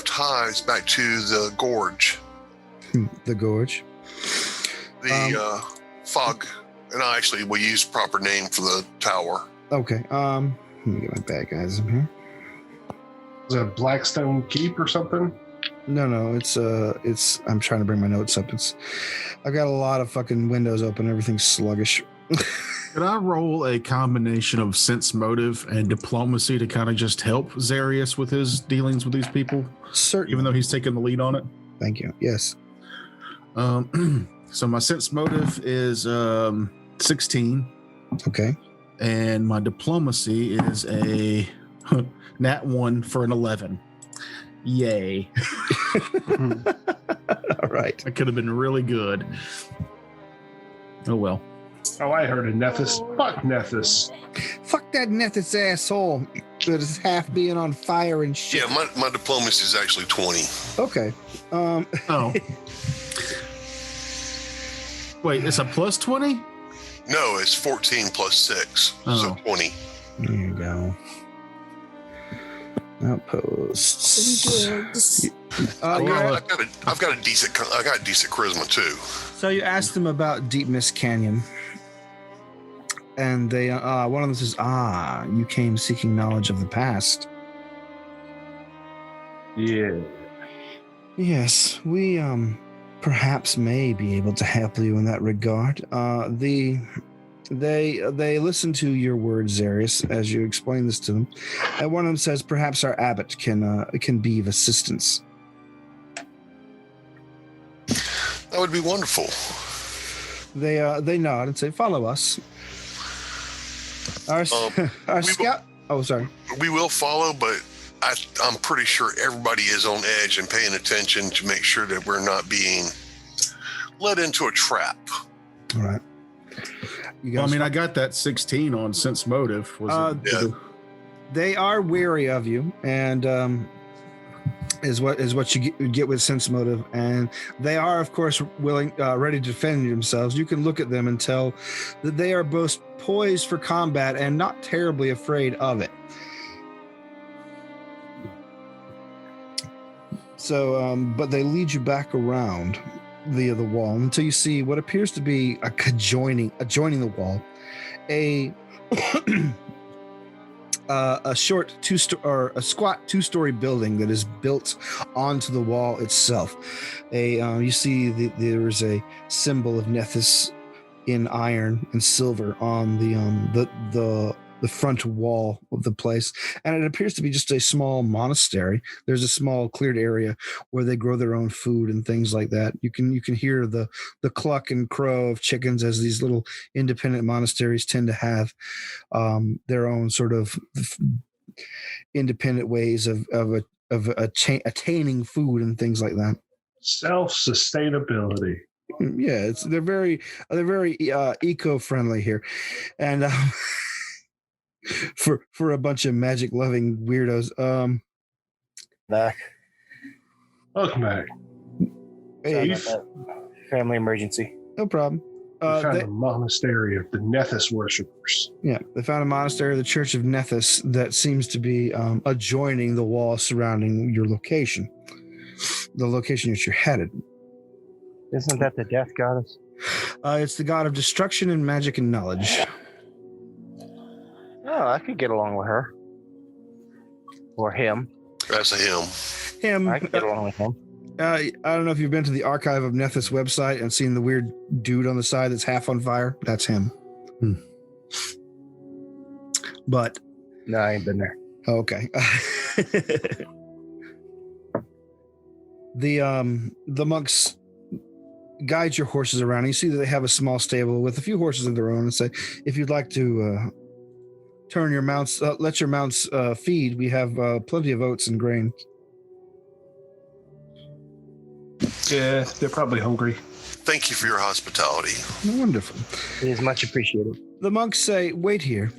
ties back to the gorge. The gorge. The fog, and we use proper name for the tower. Okay. Let me get my bad guys in here. Is it a Blackstone Keep or something? No. It's I'm trying to bring my notes up. I've got a lot of fucking windows open. Everything's sluggish. Could I roll a combination of sense motive and diplomacy to kind of just help Zarius with his dealings with these people? Certainly. Even though he's taking the lead on it? Thank you. Yes. So my sense motive is 16. Okay. And my diplomacy is a nat 1 for an 11. Yay. All right. That could have been really good. Oh, well. Oh, I heard of Nethys. Fuck Nethys. Fuck that Nethys asshole that is half being on fire and shit. Yeah, my diplomacy is actually 20. Okay. Oh. Wait, it's a plus 20? No, it's 14 plus 6, so Oh. 20. There you go. Outposts. I've You're- got a decent charisma too. So you asked them about Deep Mist Canyon, and they one of them says, you came seeking knowledge of the past. Yeah. Yes, we perhaps may be able to help you in that regard. They listen to your words, Zarius, as you explain this to them, and one of them says, perhaps our abbot can be of assistance. That would be wonderful. They nod and say, follow us. Our scout. Oh, sorry. We will follow, but I'm pretty sure everybody is on edge and paying attention to make sure that we're not being led into a trap. All right. You Well, I guys, mean, I got that 16 on sense motive. Yeah. they are wary of you, and is what you get with sense motive, and they are, of course, willing, ready to defend themselves. You can look at them and tell that they are both poised for combat and not terribly afraid of it. So, but they lead you back around via the wall until you see what appears to be adjoining the wall, a short a squat 2-story building that is built onto the wall itself. You see there is a symbol of Nethys in iron and silver on the front wall of the place, and it appears to be just a small monastery. There's a small cleared area where they grow their own food and things like that. You can hear the cluck and crow of chickens, as these little independent monasteries tend to have their own sort of independent ways of attaining food and things like that. Self-sustainability. Yeah, they're very eco-friendly here, and for a bunch of magic loving weirdos. Back. Welcome back. Hey, Family emergency. no problem. We found a monastery of the Nethys worshippers. Yeah, they found a monastery, the Church of Nethys, that seems to be adjoining the wall surrounding your location, the location that you're headed. Isn't that the death goddess? It's the god of destruction and magic and knowledge. Oh, I could get along with her. Or him. That's a him. Him. I could get along with him. I don't know if you've been to the Archive of Nethys website and seen the weird dude on the side that's half on fire. That's him. But No, I ain't been there. okay. The monks guide your horses around. You see that they have a small stable with a few horses of their own, and say, if you'd like to turn your mounts, let your mounts feed, we have plenty of oats and grain. Yeah, they're probably hungry. Thank you for your hospitality. Wonderful. It is much appreciated. The monks say, wait here,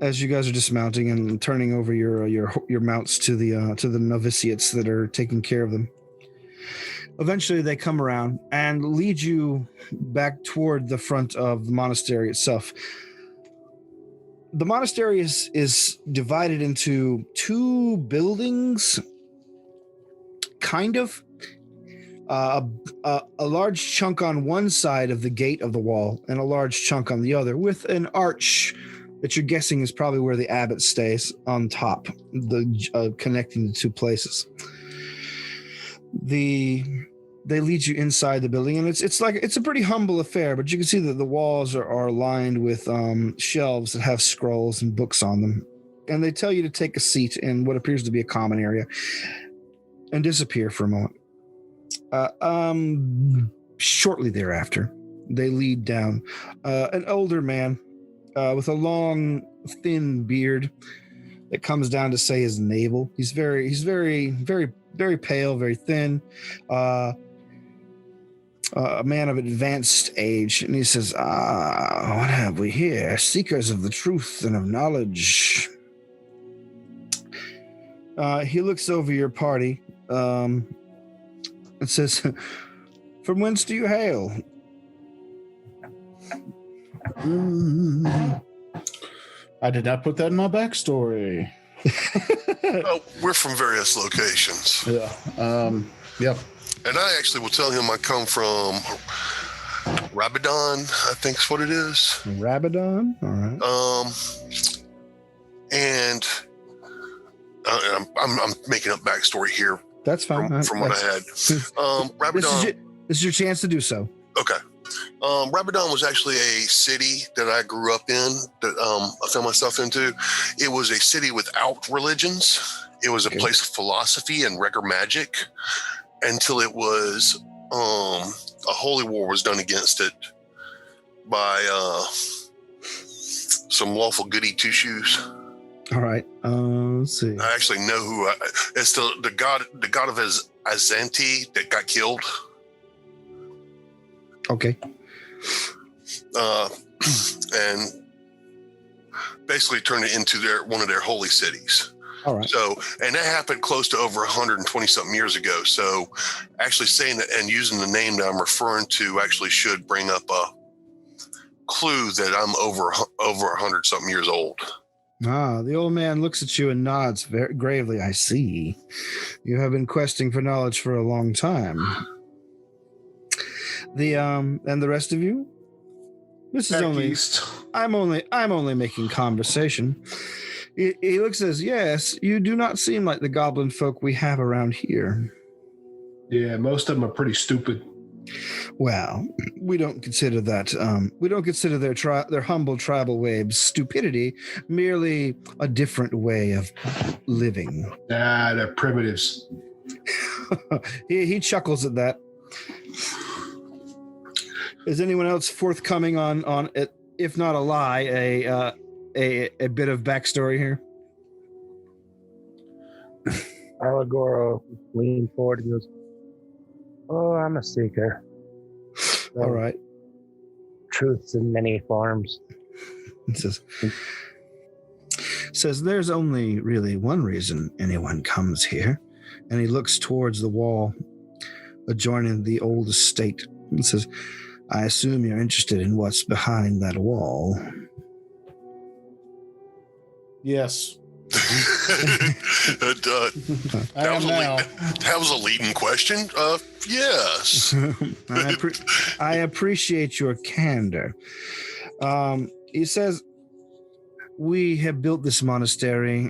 as you guys are dismounting and turning over your mounts to the novitiates that are taking care of them. Eventually they come around and lead you back toward the front of the monastery itself. The monastery is divided into 2 buildings, kind of. A large chunk on one side of the gate of the wall and a large chunk on the other, with an arch that you're guessing is probably where the abbot stays on top, connecting the 2 places. They lead you inside the building, and it's a pretty humble affair, but you can see that the walls are lined with shelves that have scrolls and books on them, and they tell you to take a seat in what appears to be a common area and disappear for a moment. Shortly thereafter, they lead down an older man with a long, thin beard that comes down to say his navel. He's very, very pale, very thin. A man of advanced age, and he says, what have we here? Seekers of the truth and of knowledge. He looks over your party and says, from whence do you hail? I did not put that in my backstory. We're from various locations. Yeah. Yep. And I actually will tell him I come from Rabadon, I think is what it is. Rabadon? All right. And I'm making up backstory here That's fine. from what I had. Rabadon. This is your chance to do so. Okay. Rabadon was actually a city that I grew up in, that I found myself into. It was a city without religions. It was a place of philosophy and regular magic until it was a holy war was done against it by some lawful goody two-shoes. All right. Let's see. I actually know who. It's the god of Azanti that got killed. Okay. And basically turned it into one of their holy cities. All right. So, and that happened close to over 120 something years ago. So, actually saying that and using the name that I'm referring to actually should bring up a clue that I'm over 100 something years old. The old man looks at you and nods very gravely. I see. You have been questing for knowledge for a long time. And the rest of you? This is I'm only making conversation. He looks and says, yes, you do not seem like the goblin folk we have around here. Yeah, most of them are pretty stupid. Well, we don't consider that. We don't consider their humble tribal ways stupidity, merely a different way of living. They're primitives. He chuckles at that. Is anyone else forthcoming on it, if not a lie, a bit of backstory here? Allegoro leaned forward and goes, "Oh, I'm a seeker. All right. Truths in many forms." It says there's only really one reason anyone comes here, and he looks towards the wall adjoining the old estate and says, I assume you're interested in what's behind that wall. Yes. That was a leading question. Yes. I appreciate your candor. He says, we have built this monastery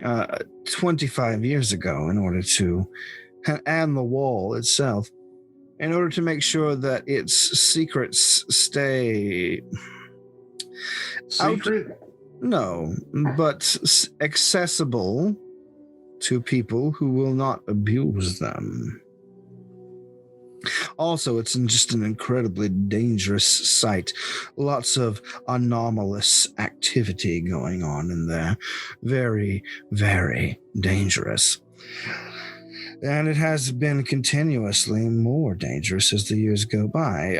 25 years ago in order to, and the wall itself, in order to make sure that its secrets stay secret. No, but accessible to people who will not abuse them. Also, it's just an incredibly dangerous site. Lots of anomalous activity going on in there. Very, very dangerous. And it has been continuously more dangerous as the years go by.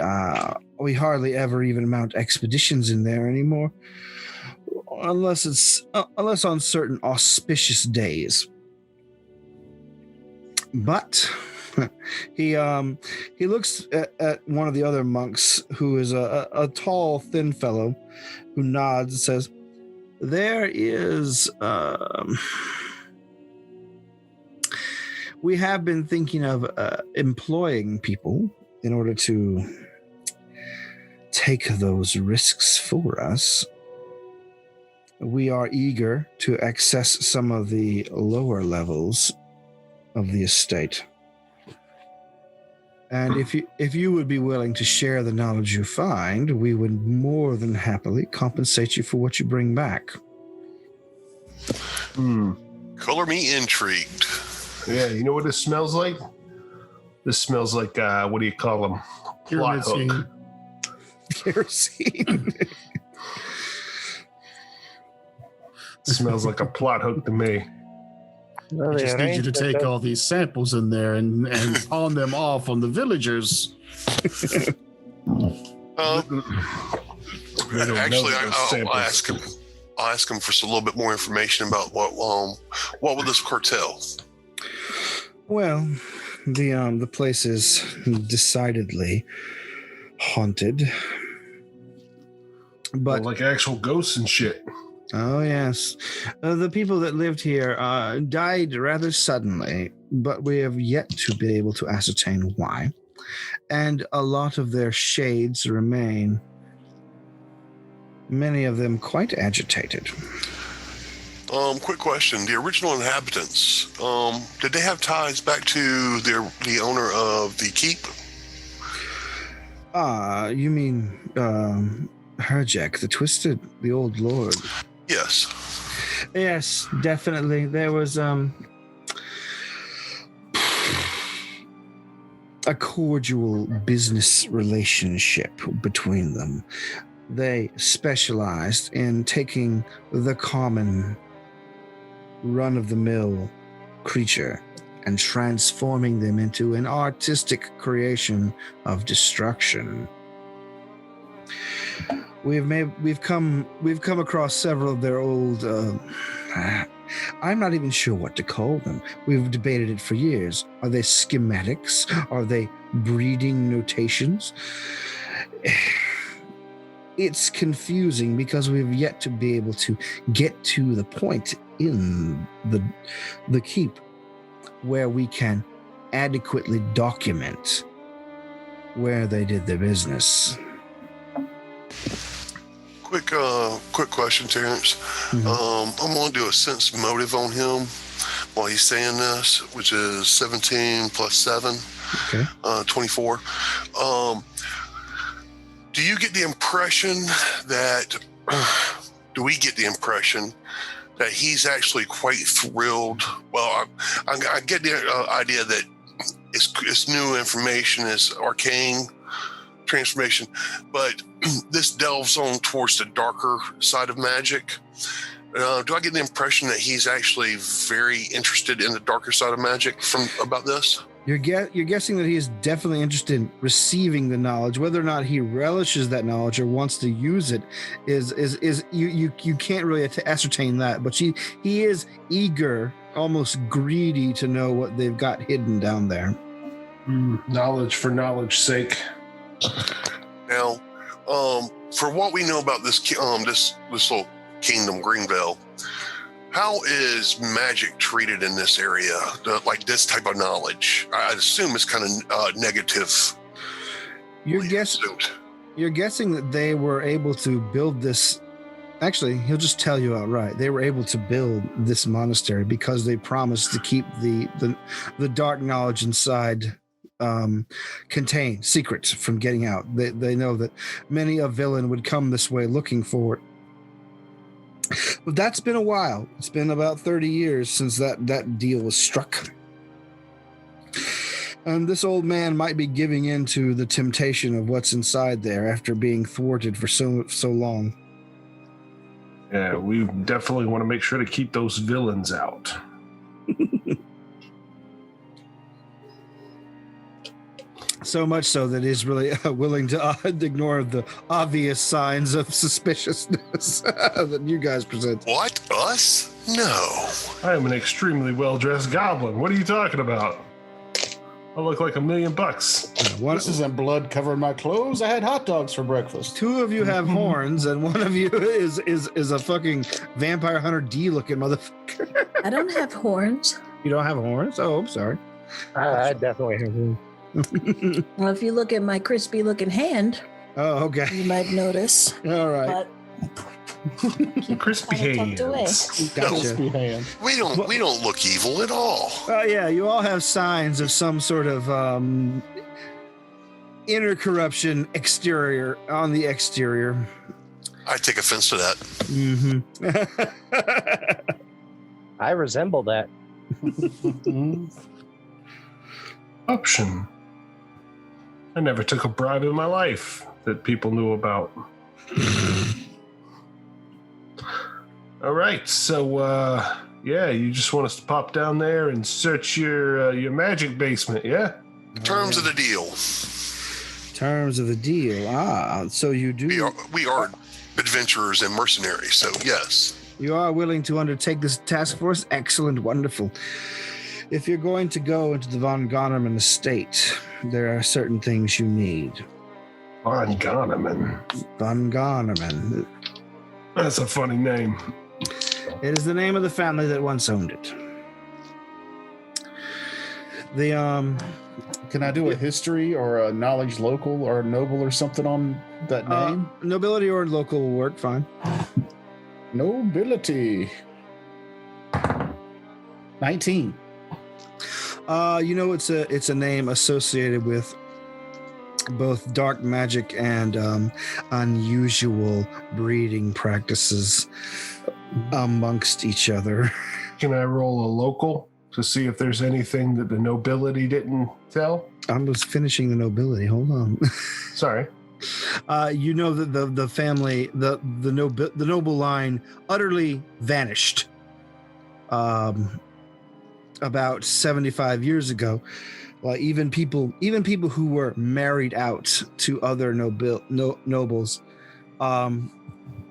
We hardly ever even mount expeditions in there anymore, unless on certain auspicious days. But he looks at one of the other monks, who is a tall, thin fellow, who nods and says, "There is." We have been thinking of employing people in order to take those risks for us. We are eager to access some of the lower levels of the estate. And if you would be willing to share the knowledge you find, we would more than happily compensate you for what you bring back. Color me intrigued. Yeah, you know what this smells like? This smells like, what do you call them? Plot hook. Kerosene. Smells like a plot hook to me. I just need you to take all these samples in there and pawn them off on the villagers. Actually, I'll ask him. I'll ask him for a little bit more information about what will this cartel. Well, the place is decidedly haunted. But like actual ghosts and shit. oh yes, the people that lived here died rather suddenly, but we have yet to be able to ascertain why. And a lot of their shades remain. Many of them quite agitated. Quick question: the original inhabitants, did they have ties back to the owner of the keep? You mean Herjek, the old lord? Yes. Yes, definitely. There was a cordial business relationship between them. They specialized in taking the common run-of-the-mill creature and transforming them into an artistic creation of destruction. We've come across several of their old I'm not even sure what to call them. We've debated it for years. Are they schematics? Are they breeding notations? It's confusing because we've yet to be able to get to the point in the keep where we can adequately document where they did their business. Quick question, Terrence. Mm-hmm. I'm going to do a sense motive on him while he's saying this, which is 17 plus 7, Okay. 24. Do you get the impression that, do we get the impression that he's actually quite thrilled? Well, I get the idea that it's new information, it's arcane transformation, but this delves on towards the darker side of magic. Do I get the impression that he's actually very interested in the darker side of magic about this? You're guessing that he is definitely interested in receiving the knowledge. Whether or not he relishes that knowledge or wants to use it is you can't really ascertain that. But he is eager, almost greedy to know what they've got hidden down there. Knowledge for knowledge's sake. Now, for what we know about this little kingdom, Greenville, how is magic treated in this area? Like this type of knowledge, I assume it's kind of negative. You're guessing that they were able to build this. Actually, he'll just tell you outright. They were able to build this monastery because they promised to keep the dark knowledge inside contained, secrets from getting out. They know that many a villain would come this way looking for it. But that's been a while. It's been about 30 years since that deal was struck. And this old man might be giving in to the temptation of what's inside there after being thwarted for so long. Yeah, we definitely want to make sure to keep those villains out. So much so that he's really willing to ignore the obvious signs of suspiciousness that you guys present. What? Us? No. I am an extremely well-dressed goblin. What are you talking about? I look like $1 million. This isn't blood covering my clothes. I had hot dogs for breakfast. 2 of you have horns, and 1 of you is a fucking vampire hunter D-looking motherfucker. I don't have horns. You don't have horns? Oh, I'm sorry. I definitely have one. Well, if you look at my crispy looking hand, Oh, okay. you might notice. All right. But Crispy kinda tucked away. hands. Gotcha. hand. We don't look evil at all. Yeah, you all have signs of some sort of inner corruption on the exterior. I take offense to that. Mm-hmm. I resemble that. Option. I never took a bribe in my life that people knew about. All right, so you just want us to pop down there and search your magic basement, yeah? Terms of the deal. Terms of the deal. So you do. We are adventurers and mercenaries, so yes. You are willing to undertake this task force? Excellent, wonderful. If you're going to go into the von Gonerman estate, there are certain things you need. Von Goneman. Von Goneman. That's a funny name. It is the name of the family that once owned it. The Can I do a history or a knowledge local or noble or something on that name? nobility or local will work fine. Nobility. 19. It's a name associated with both dark magic and unusual breeding practices amongst each other. Can I roll a local to see if there's anything that the nobility didn't tell? I was finishing the nobility. Hold on. Sorry. That the family, the noble line utterly vanished about 75 years ago. Even people who were married out to other nobles,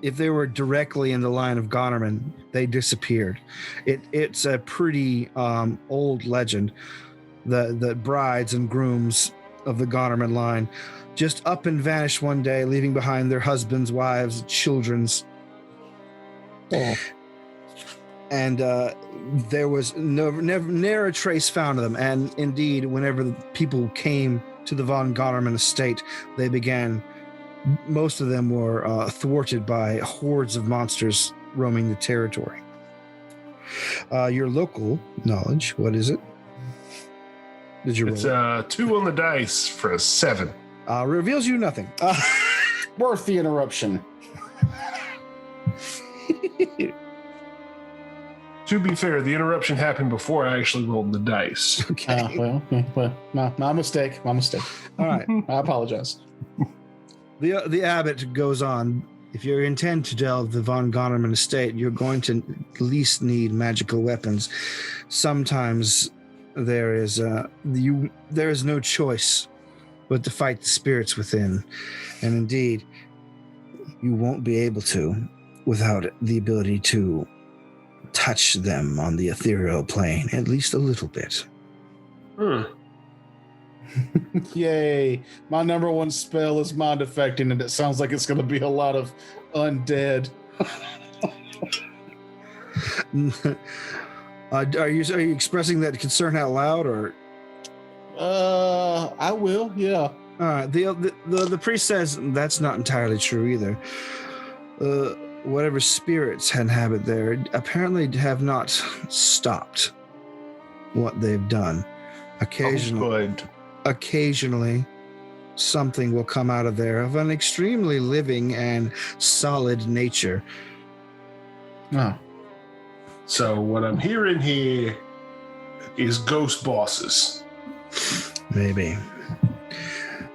if they were directly in the line of Gonerman, they disappeared. It's a pretty old legend that brides and grooms of the Gonerman line just up and vanished one day, leaving behind their husbands, wives, children's. Oh. And there was never a trace found of them. And indeed, whenever the people came to the von Gonerman estate, most of them were thwarted by hordes of monsters roaming the territory. Your local knowledge, what is it? Did you roll? It's 2 on the dice for a 7. Reveals you nothing. Worth the interruption. To be fair, the interruption happened before I actually rolled the dice. Okay. My mistake. My mistake. All right. I apologize. The abbot goes on. If you intend to delve the von Gonerman estate, you're going to at least need magical weapons. Sometimes there is no choice but to fight the spirits within, and indeed, you won't be able to without the ability to touch them on the ethereal plane, at least a little bit. Yay. My number one spell is mind affecting, and it sounds like it's going to be a lot of undead. Are you expressing that concern out loud, or? I will, yeah. All right. The priest says that's not entirely true either. Whatever spirits inhabit there apparently have not stopped what they've done. Occasionally, something will come out of there of an extremely living and solid nature. Oh. So what I'm hearing here is ghost bosses. Maybe.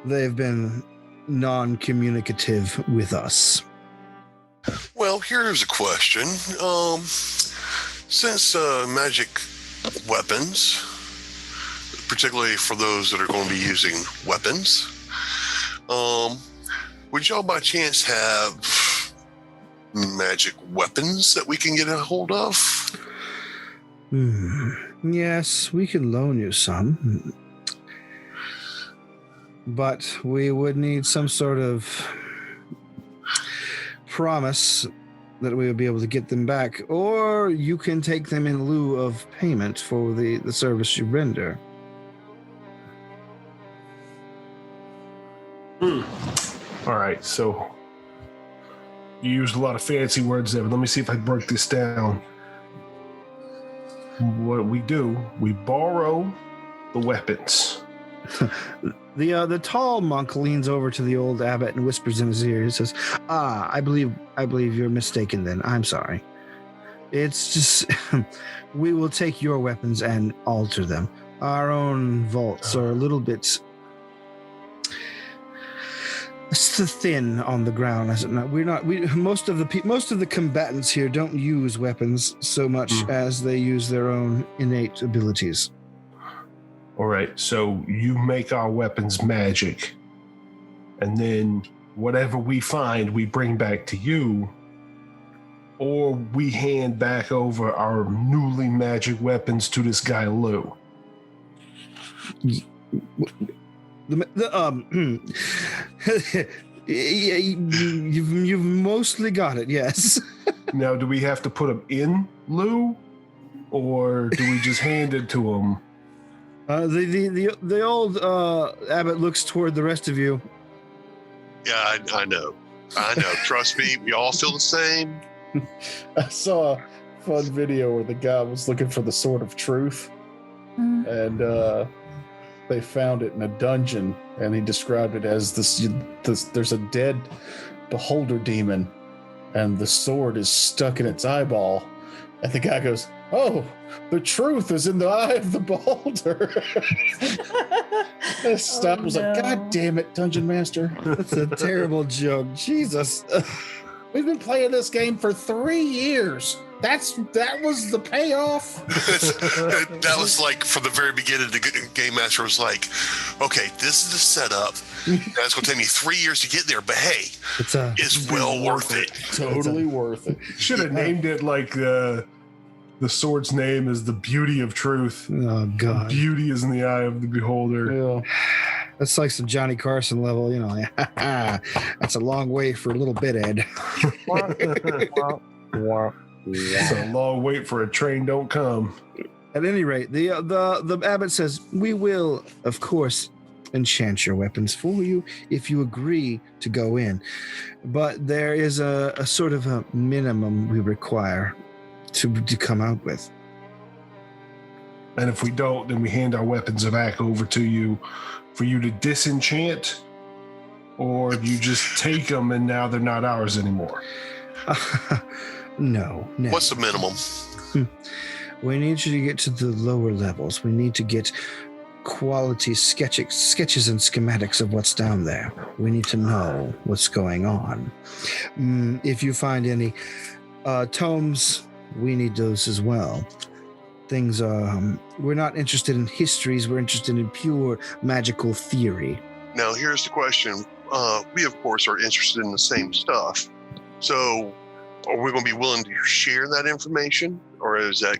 They've been non-communicative with us. Well, here's a question. Since magic weapons, particularly for those that are going to be using weapons, would y'all by chance have magic weapons that we can get a hold of? Yes, we can loan you some. But we would need some sort of promise that we would be able to get them back, or you can take them in lieu of payment for the service you render. All right, so you used a lot of fancy words there, but let me see if I broke this down. What we do, we borrow the weapons. The tall monk leans over to the old abbot and whispers in his ear. He says, I believe you're mistaken then. I'm sorry. It's just, we will take your weapons and alter them. Our own vaults are a little bit thin on the ground, is it not? Most of the combatants here don't use weapons so much as they use their own innate abilities. All right, so you make our weapons magic, and then whatever we find, we bring back to you, or we hand back over our newly magic weapons to this guy Lou. You've mostly got it, yes. Now, do we have to put them in Lou, or do we just hand it to him? The old abbot looks toward the rest of you. Yeah, I know. Trust me, we all feel the same. I saw a fun video where the guy was looking for the sword of truth, and they found it in a dungeon, and he described it as this there's a dead beholder demon, and the sword is stuck in its eyeball, and the guy goes, "Oh, the truth is in the eye of the beholder." I stopped, was like, "God damn it, Dungeon Master." That's a terrible joke. Jesus. We've been playing this game for 3 years. That was the payoff. That was like from the very beginning. The game master was like, "Okay, this is the setup. That's going to take me 3 years to get there, but hey, it's well worth it. Totally worth it." Should have named it like the sword's name is the beauty of truth. Oh God. Beauty is in the eye of the beholder. Yeah. That's like some Johnny Carson level, That's a long way for a little bit, Ed. It's a long wait for a train don't come. At any rate, the abbot says, "We will, of course, enchant your weapons for you if you agree to go in. But there is a sort of a minimum we require to come out with." And if we don't, then we hand our weapons back over to you for you to disenchant, or you just take them and now they're not ours anymore. No. What's the minimum? We need you to get to the lower levels. We need to get quality sketches and schematics of what's down there. We need to know what's going on. If you find any tomes, we need those as well. Things are, we're not interested in histories, we're interested in pure magical theory. Now, here's the question. We, of course, are interested in the same stuff. So, are we going to be willing to share that information, or is that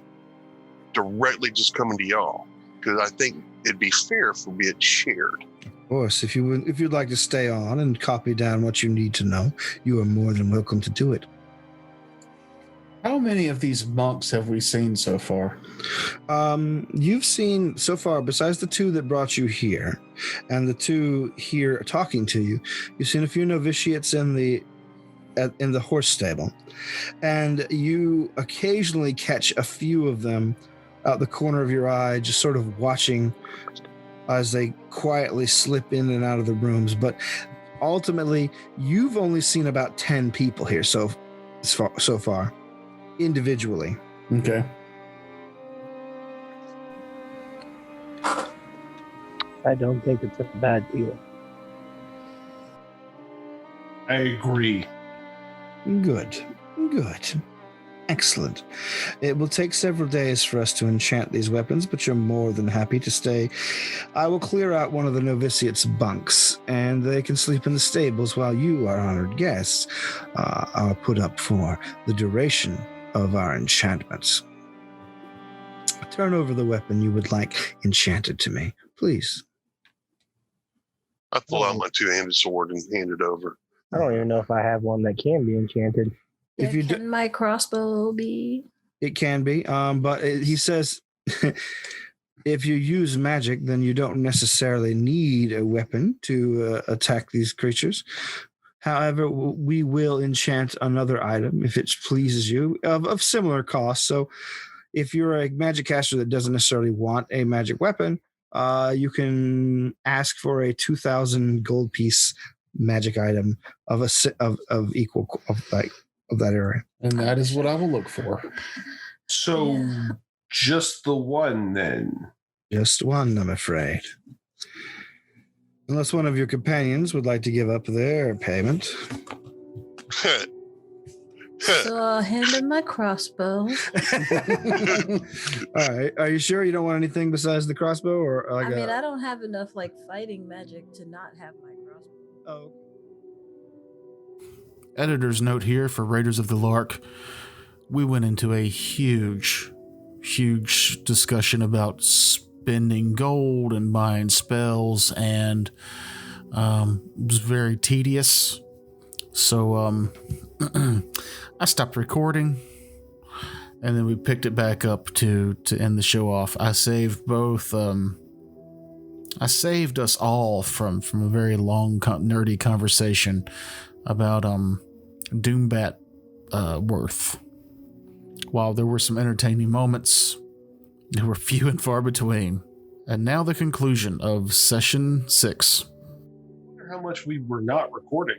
directly just coming to y'all? Because I think it'd be fair if we had shared. Of course, if you'd like to stay on and copy down what you need to know, you are more than welcome to do it. How many of these monks have we seen so far? You've seen so far, besides the 2 that brought you here and the 2 here talking to you, you've seen a few novitiates in the horse stable, and you occasionally catch a few of them out the corner of your eye, just sort of watching as they quietly slip in and out of the rooms. But ultimately, you've only seen about 10 people here so far. Individually. Okay. I don't think it's a bad deal. I agree. Good. Excellent. It will take several days for us to enchant these weapons, but you're more than happy to stay. I will clear out one of the novitiates' bunks, and they can sleep in the stables while you, our honored guests, are put up for the duration of our enchantments. Turn over the weapon you would like enchanted to me, please. I pull out my 2-handed sword and hand it over. I don't even know if I have one that can be enchanted. If you Can my crossbow be? It can be, but he says if you use magic, then you don't necessarily need a weapon to attack these creatures. However, we will enchant another item if it pleases you of similar cost. So if you're a magic caster that doesn't necessarily want a magic weapon, you can ask for a 2,000 gold piece magic item of that area. And that is what I will look for. So just the one then? Just one, I'm afraid. Unless one of your companions would like to give up their payment. So I'll hand him my crossbow. All right. Are you sure you don't want anything besides the crossbow? Or I mean, I don't have enough fighting magic to not have my crossbow. Oh. Editor's note here for Raiders of the Lark. We went into a huge discussion about spending gold and buying spells and It was very tedious. So I stopped recording, and then we picked it back up to end the show off. I saved both. I saved us all from a very long, nerdy conversation about Doombat Worth. While there were some entertaining moments, they were few and far between. And now the conclusion of session 6. I wonder how much we were not recording.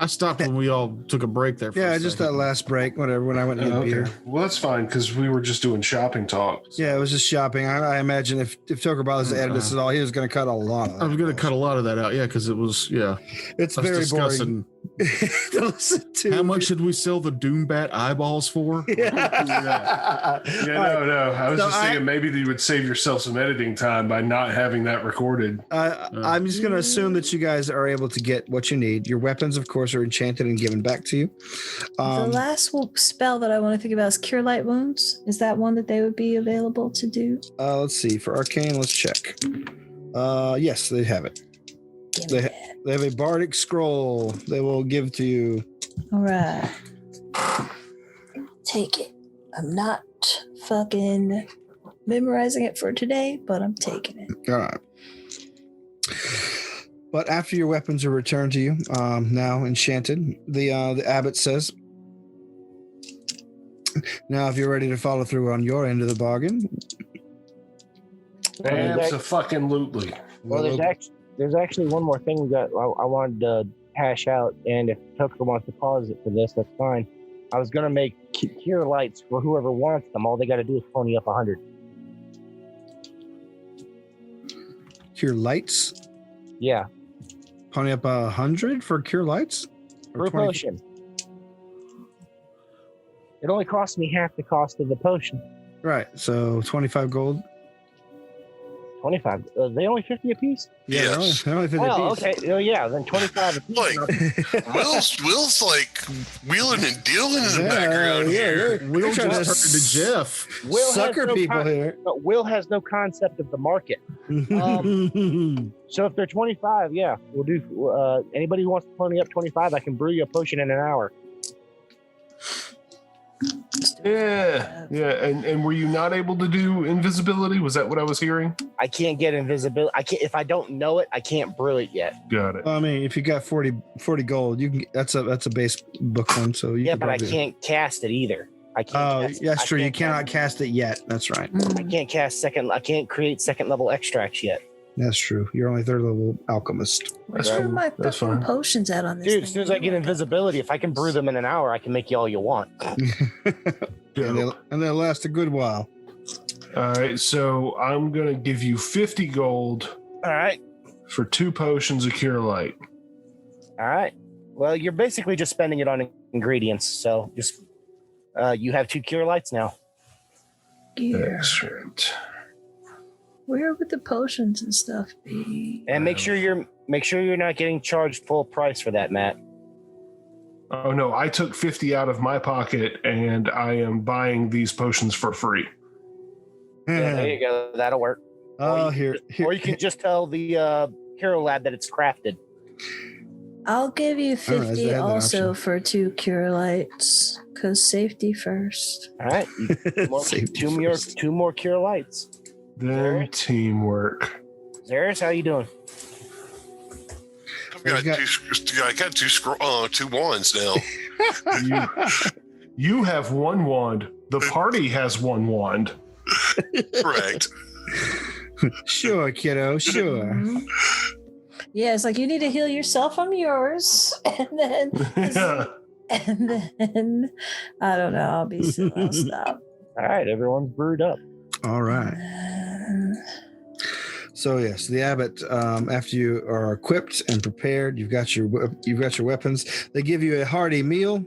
I stopped when we all took a break there. For a just second. that last break, whatever, when I went and get beer. Well, that's fine because we were just doing shopping talk. Yeah, it was just shopping. I imagine if Toker Brothers edited this at all, he was going to cut a lot of that. I was going to cut a lot of that out. Yeah, because it was, It's us very discussing boring to listen to. how much did we sell the Doombat eyeballs for? Yeah. No. I was So just thinking maybe you would save yourself some editing time by not having that recorded. I'm just going to assume that you guys are able to get what you need. Your weapons, of course, are enchanted and given back to you. The last spell that I want to think about is Cure Light Wounds. Is that one that they would be available to do? Let's see. For Arcane, let's check. Yes, they have it. Give me They have a bardic scroll they will give to you. All right. Take it. I'm not fucking memorizing it for today, but I'm taking it. All right. But after your weapons are returned to you, now enchanted, the abbot says, now if you're ready to follow through on your end of the bargain. Abso-fucking-lutely. Well, there's actually one more thing we got. I wanted to hash out, and if Tucker wants to pause it for this, that's fine. I was gonna make cure lights for whoever wants them. All they got to do is pony up 100. Cure lights? Yeah, Pony up 100 for cure lights? for a potion. It only costs me half the cost of the potion. Right. So 25 gold. 25. They only 50 a piece. Yeah, Yes. they're only 50 Oh, apiece. okay. Oh, yeah. Then 25 a piece. Like, Will's like wheeling and dealing in the background here. Will You're trying just turned to Jeff. Will has Sucker no people here. But Will has no concept of the market. So if they're 25, yeah, we'll do. Anybody who wants to pony up 25, I can brew you a potion in an hour. Yeah. And were you not able to do invisibility? Was that what I was hearing? I can't get invisibility. I can't if I don't know it. I can't brew it yet. Got it. I mean, if you got 40 gold, you can. That's a base book one. So you Yeah, can but I probably- can't cast it either. I can't. Oh, cast it. that's I true. You can't cannot cast it yet. That's right. I can't cast second. I can't create second level extracts yet. That's true. You're only third level alchemist. That's Where are fine. my That's fucking fine. potions at on this? Dude, thing? as soon as I get invisibility, if I can brew them in an hour, I can make you all you want. and they'll last a good while. All right. So I'm going to give you 50 gold All right. for 2 potions of cure light. All right. Well, you're basically just spending it on ingredients. So just you have 2 cure lights now. Gear. Excellent. Where would the potions and stuff be? And make sure you're not getting charged full price for that, Matt. Oh, no. I took 50 out of my pocket and I am buying these potions for free. Yeah, there you go. That'll work. Oh, here. Or you can just tell the Hero Lab that it's crafted. I'll give you I realize they 50 had that also option. for 2 cure lights, because safety first. All right. Safety Two more cure lights. Then teamwork. Zaris, how you doing? I've got two wands now. You have 1 wand. The party has 1 wand. Correct. Sure, kiddo. Sure. Mhm. Yeah, it's like you need to heal yourself from yours, and then I don't know. I'll be silly. I'll stop. All right, everyone's brewed up. All right. So yes, the abbot. After you are equipped and prepared, you've got your weapons. They give you a hearty meal,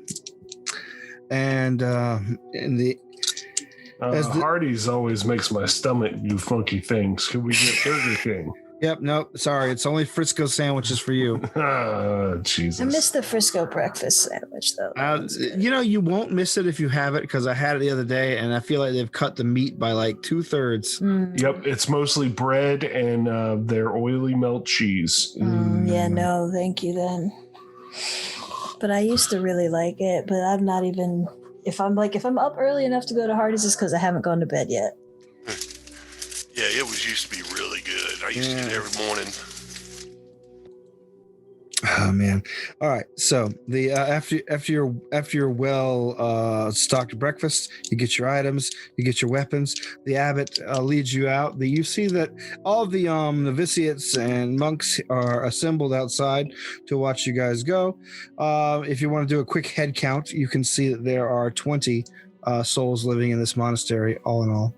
and Hardee's always makes my stomach do funky things. Can we get Burger King? Yep. Nope. Sorry. It's only Frisco sandwiches for you. Jesus. I missed the Frisco breakfast sandwich though. You won't miss it if you have it because I had it the other day and I feel like they've cut the meat by like 2/3. Yep, it's mostly bread and their oily melt cheese. Yeah, no, thank you then. But I used to really like it, but I'm not even. If I'm up early enough to go to Hardee's, it's because I haven't gone to bed yet. Yeah, it used to be really good. I used to eat it every morning. Oh man! All right. So the after your well stocked breakfast, you get your items, you get your weapons. The abbot leads you out. You see that all the novitiates and monks are assembled outside to watch you guys go. If you want to do a quick head count, you can see that there are 20 souls living in this monastery, all in all.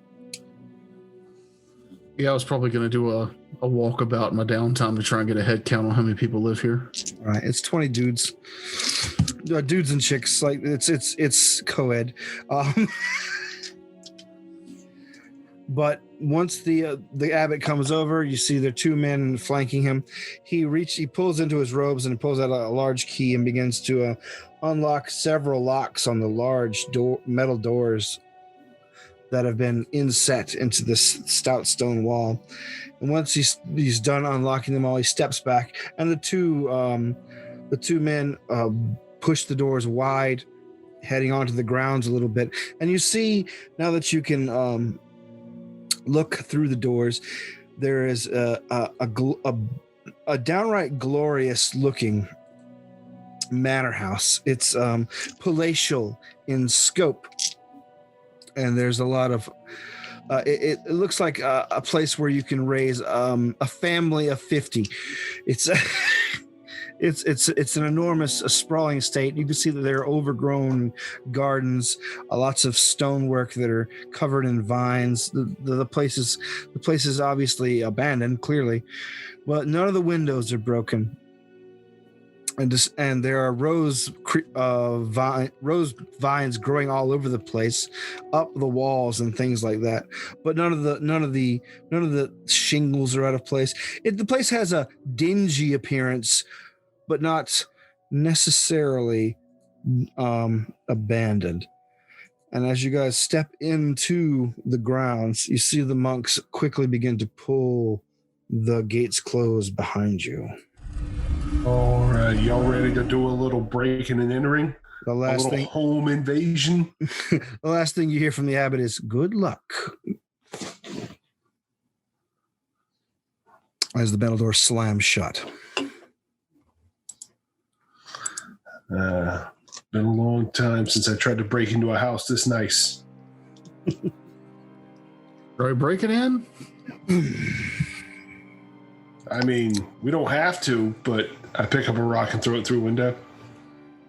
Yeah, I was probably going to do a walkabout in my downtime to try and get a head count on how many people live here. All right, it's 20 dudes, dudes and chicks. Like it's co-ed. But once the abbot comes over, you see there are 2 men flanking him. He pulls into his robes and pulls out a large key and begins to unlock several locks on the large metal doors that have been inset into this stout stone wall. And once he's done unlocking them all, he steps back, and the two men push the doors wide, heading onto the grounds a little bit. And you see now that you can look through the doors, there is a downright glorious looking manor house. It's palatial in scope. And there's a lot of it looks like a place where you can raise a family of 50. It's an enormous sprawling estate. You can see that there are overgrown gardens, lots of stonework that are covered in vines. The place is obviously abandoned, clearly, but none of the windows are broken. And there are rose vines growing all over the place, up the walls and things like that. But none of the shingles are out of place. The place has a dingy appearance, but not necessarily abandoned. And as you guys step into the grounds, you see the monks quickly begin to pull the gates closed behind you. All right, y'all ready to do a little breaking and entering? The last thing, home invasion. The last thing you hear from the abbot is "Good luck," as the battle door slams shut. Been a long time since I tried to break into a house this nice. Are we breaking in? I mean, we don't have to, but I pick up a rock and throw it through a window.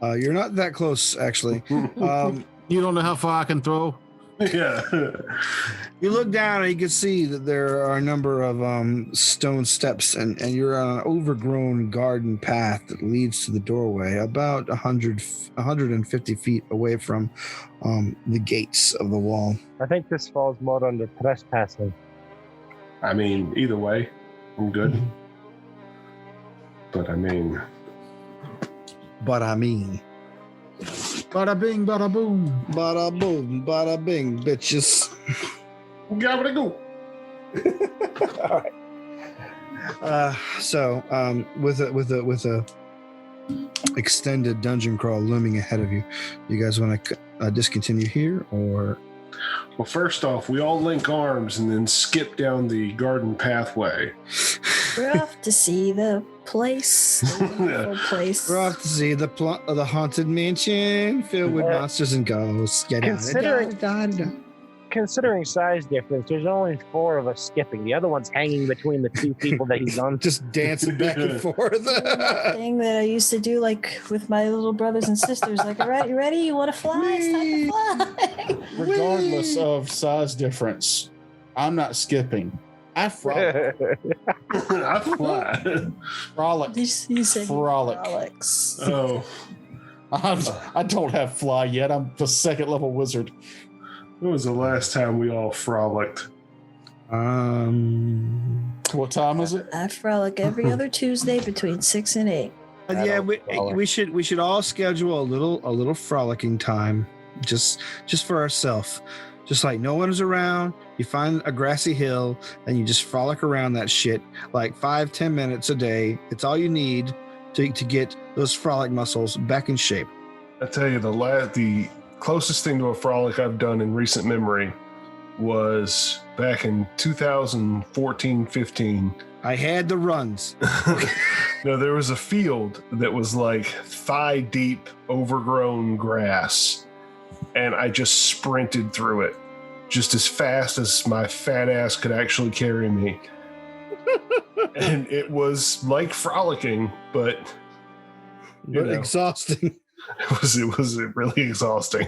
You're not that close, actually. You don't know how far I can throw? Yeah. You look down and you can see that there are a number of stone steps, and you're on an overgrown garden path that leads to the doorway, about 150 feet away from the gates of the wall. I think this falls more under trespassing. I mean, either way, I'm good. But I mean... Bada bing, bada boom. Bada boom, bada bing, bitches. Gotta go. All right. So, with a extended dungeon crawl looming ahead of you, you guys want to discontinue here, or? Well, first off, we all link arms and then skip down the garden pathway. We're off to see the place. The wonderful place. We're off to see the haunted mansion filled with monsters and ghosts. Considering size difference, there's only 4 of us skipping. The other one's hanging between the 2 people that he's on. Just dancing back and forth. Thing that I used to do, like with my little brothers and sisters. Like, all right, you ready? You want to fly? It's time to fly. Regardless of size difference, I'm not skipping. I frolic. I fly. Frolic. You said Frolic. frolics. Oh. I don't have fly yet. I'm the 2nd level wizard. When was the last time we all frolicked? What time is it? I frolic every other Tuesday between 6 and 8. Yeah, we should all schedule a little frolicking time, just for ourselves. Just like no one's around, you find a grassy hill and you just frolic around that shit like 5-10 minutes a day. It's all you need to get those frolic muscles back in shape. I tell you, the closest thing to a frolic I've done in recent memory was back in 2014-15. I had the runs. No, there was a field that was like thigh deep overgrown grass, and I just sprinted through it just as fast as my fat ass could actually carry me. And it was like frolicking, but exhausting. It was really exhausting.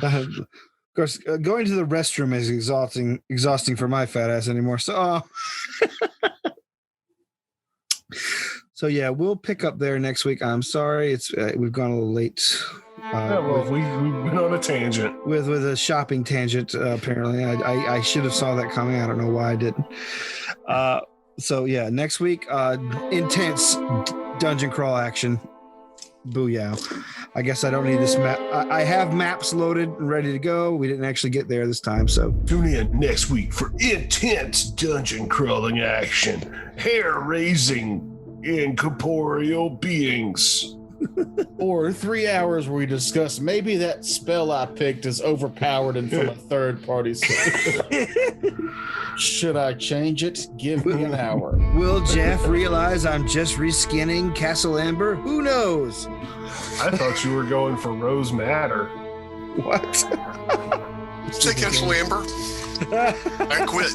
Of course, going to the restroom is exhausting for my fat ass anymore. So, so yeah, we'll pick up there next week. I'm sorry, we've gone a little late. We went on a tangent with a shopping tangent. Apparently, I should have saw that coming. I don't know why I didn't. So yeah, next week, intense dungeon crawl action. Booyah. I guess I don't need this map. I have maps loaded and ready to go. We didn't actually get there this time, so tune in next week for intense dungeon crawling action, hair-raising incorporeal beings. Or 3 hours where we discuss maybe that spell I picked is overpowered and from a third party. Should I change it? Give me an hour. Will Jeff realize I'm just reskinning Castle Amber? Who knows? I thought you were going for Rose Madder. What? Say Castle Amber. I quit.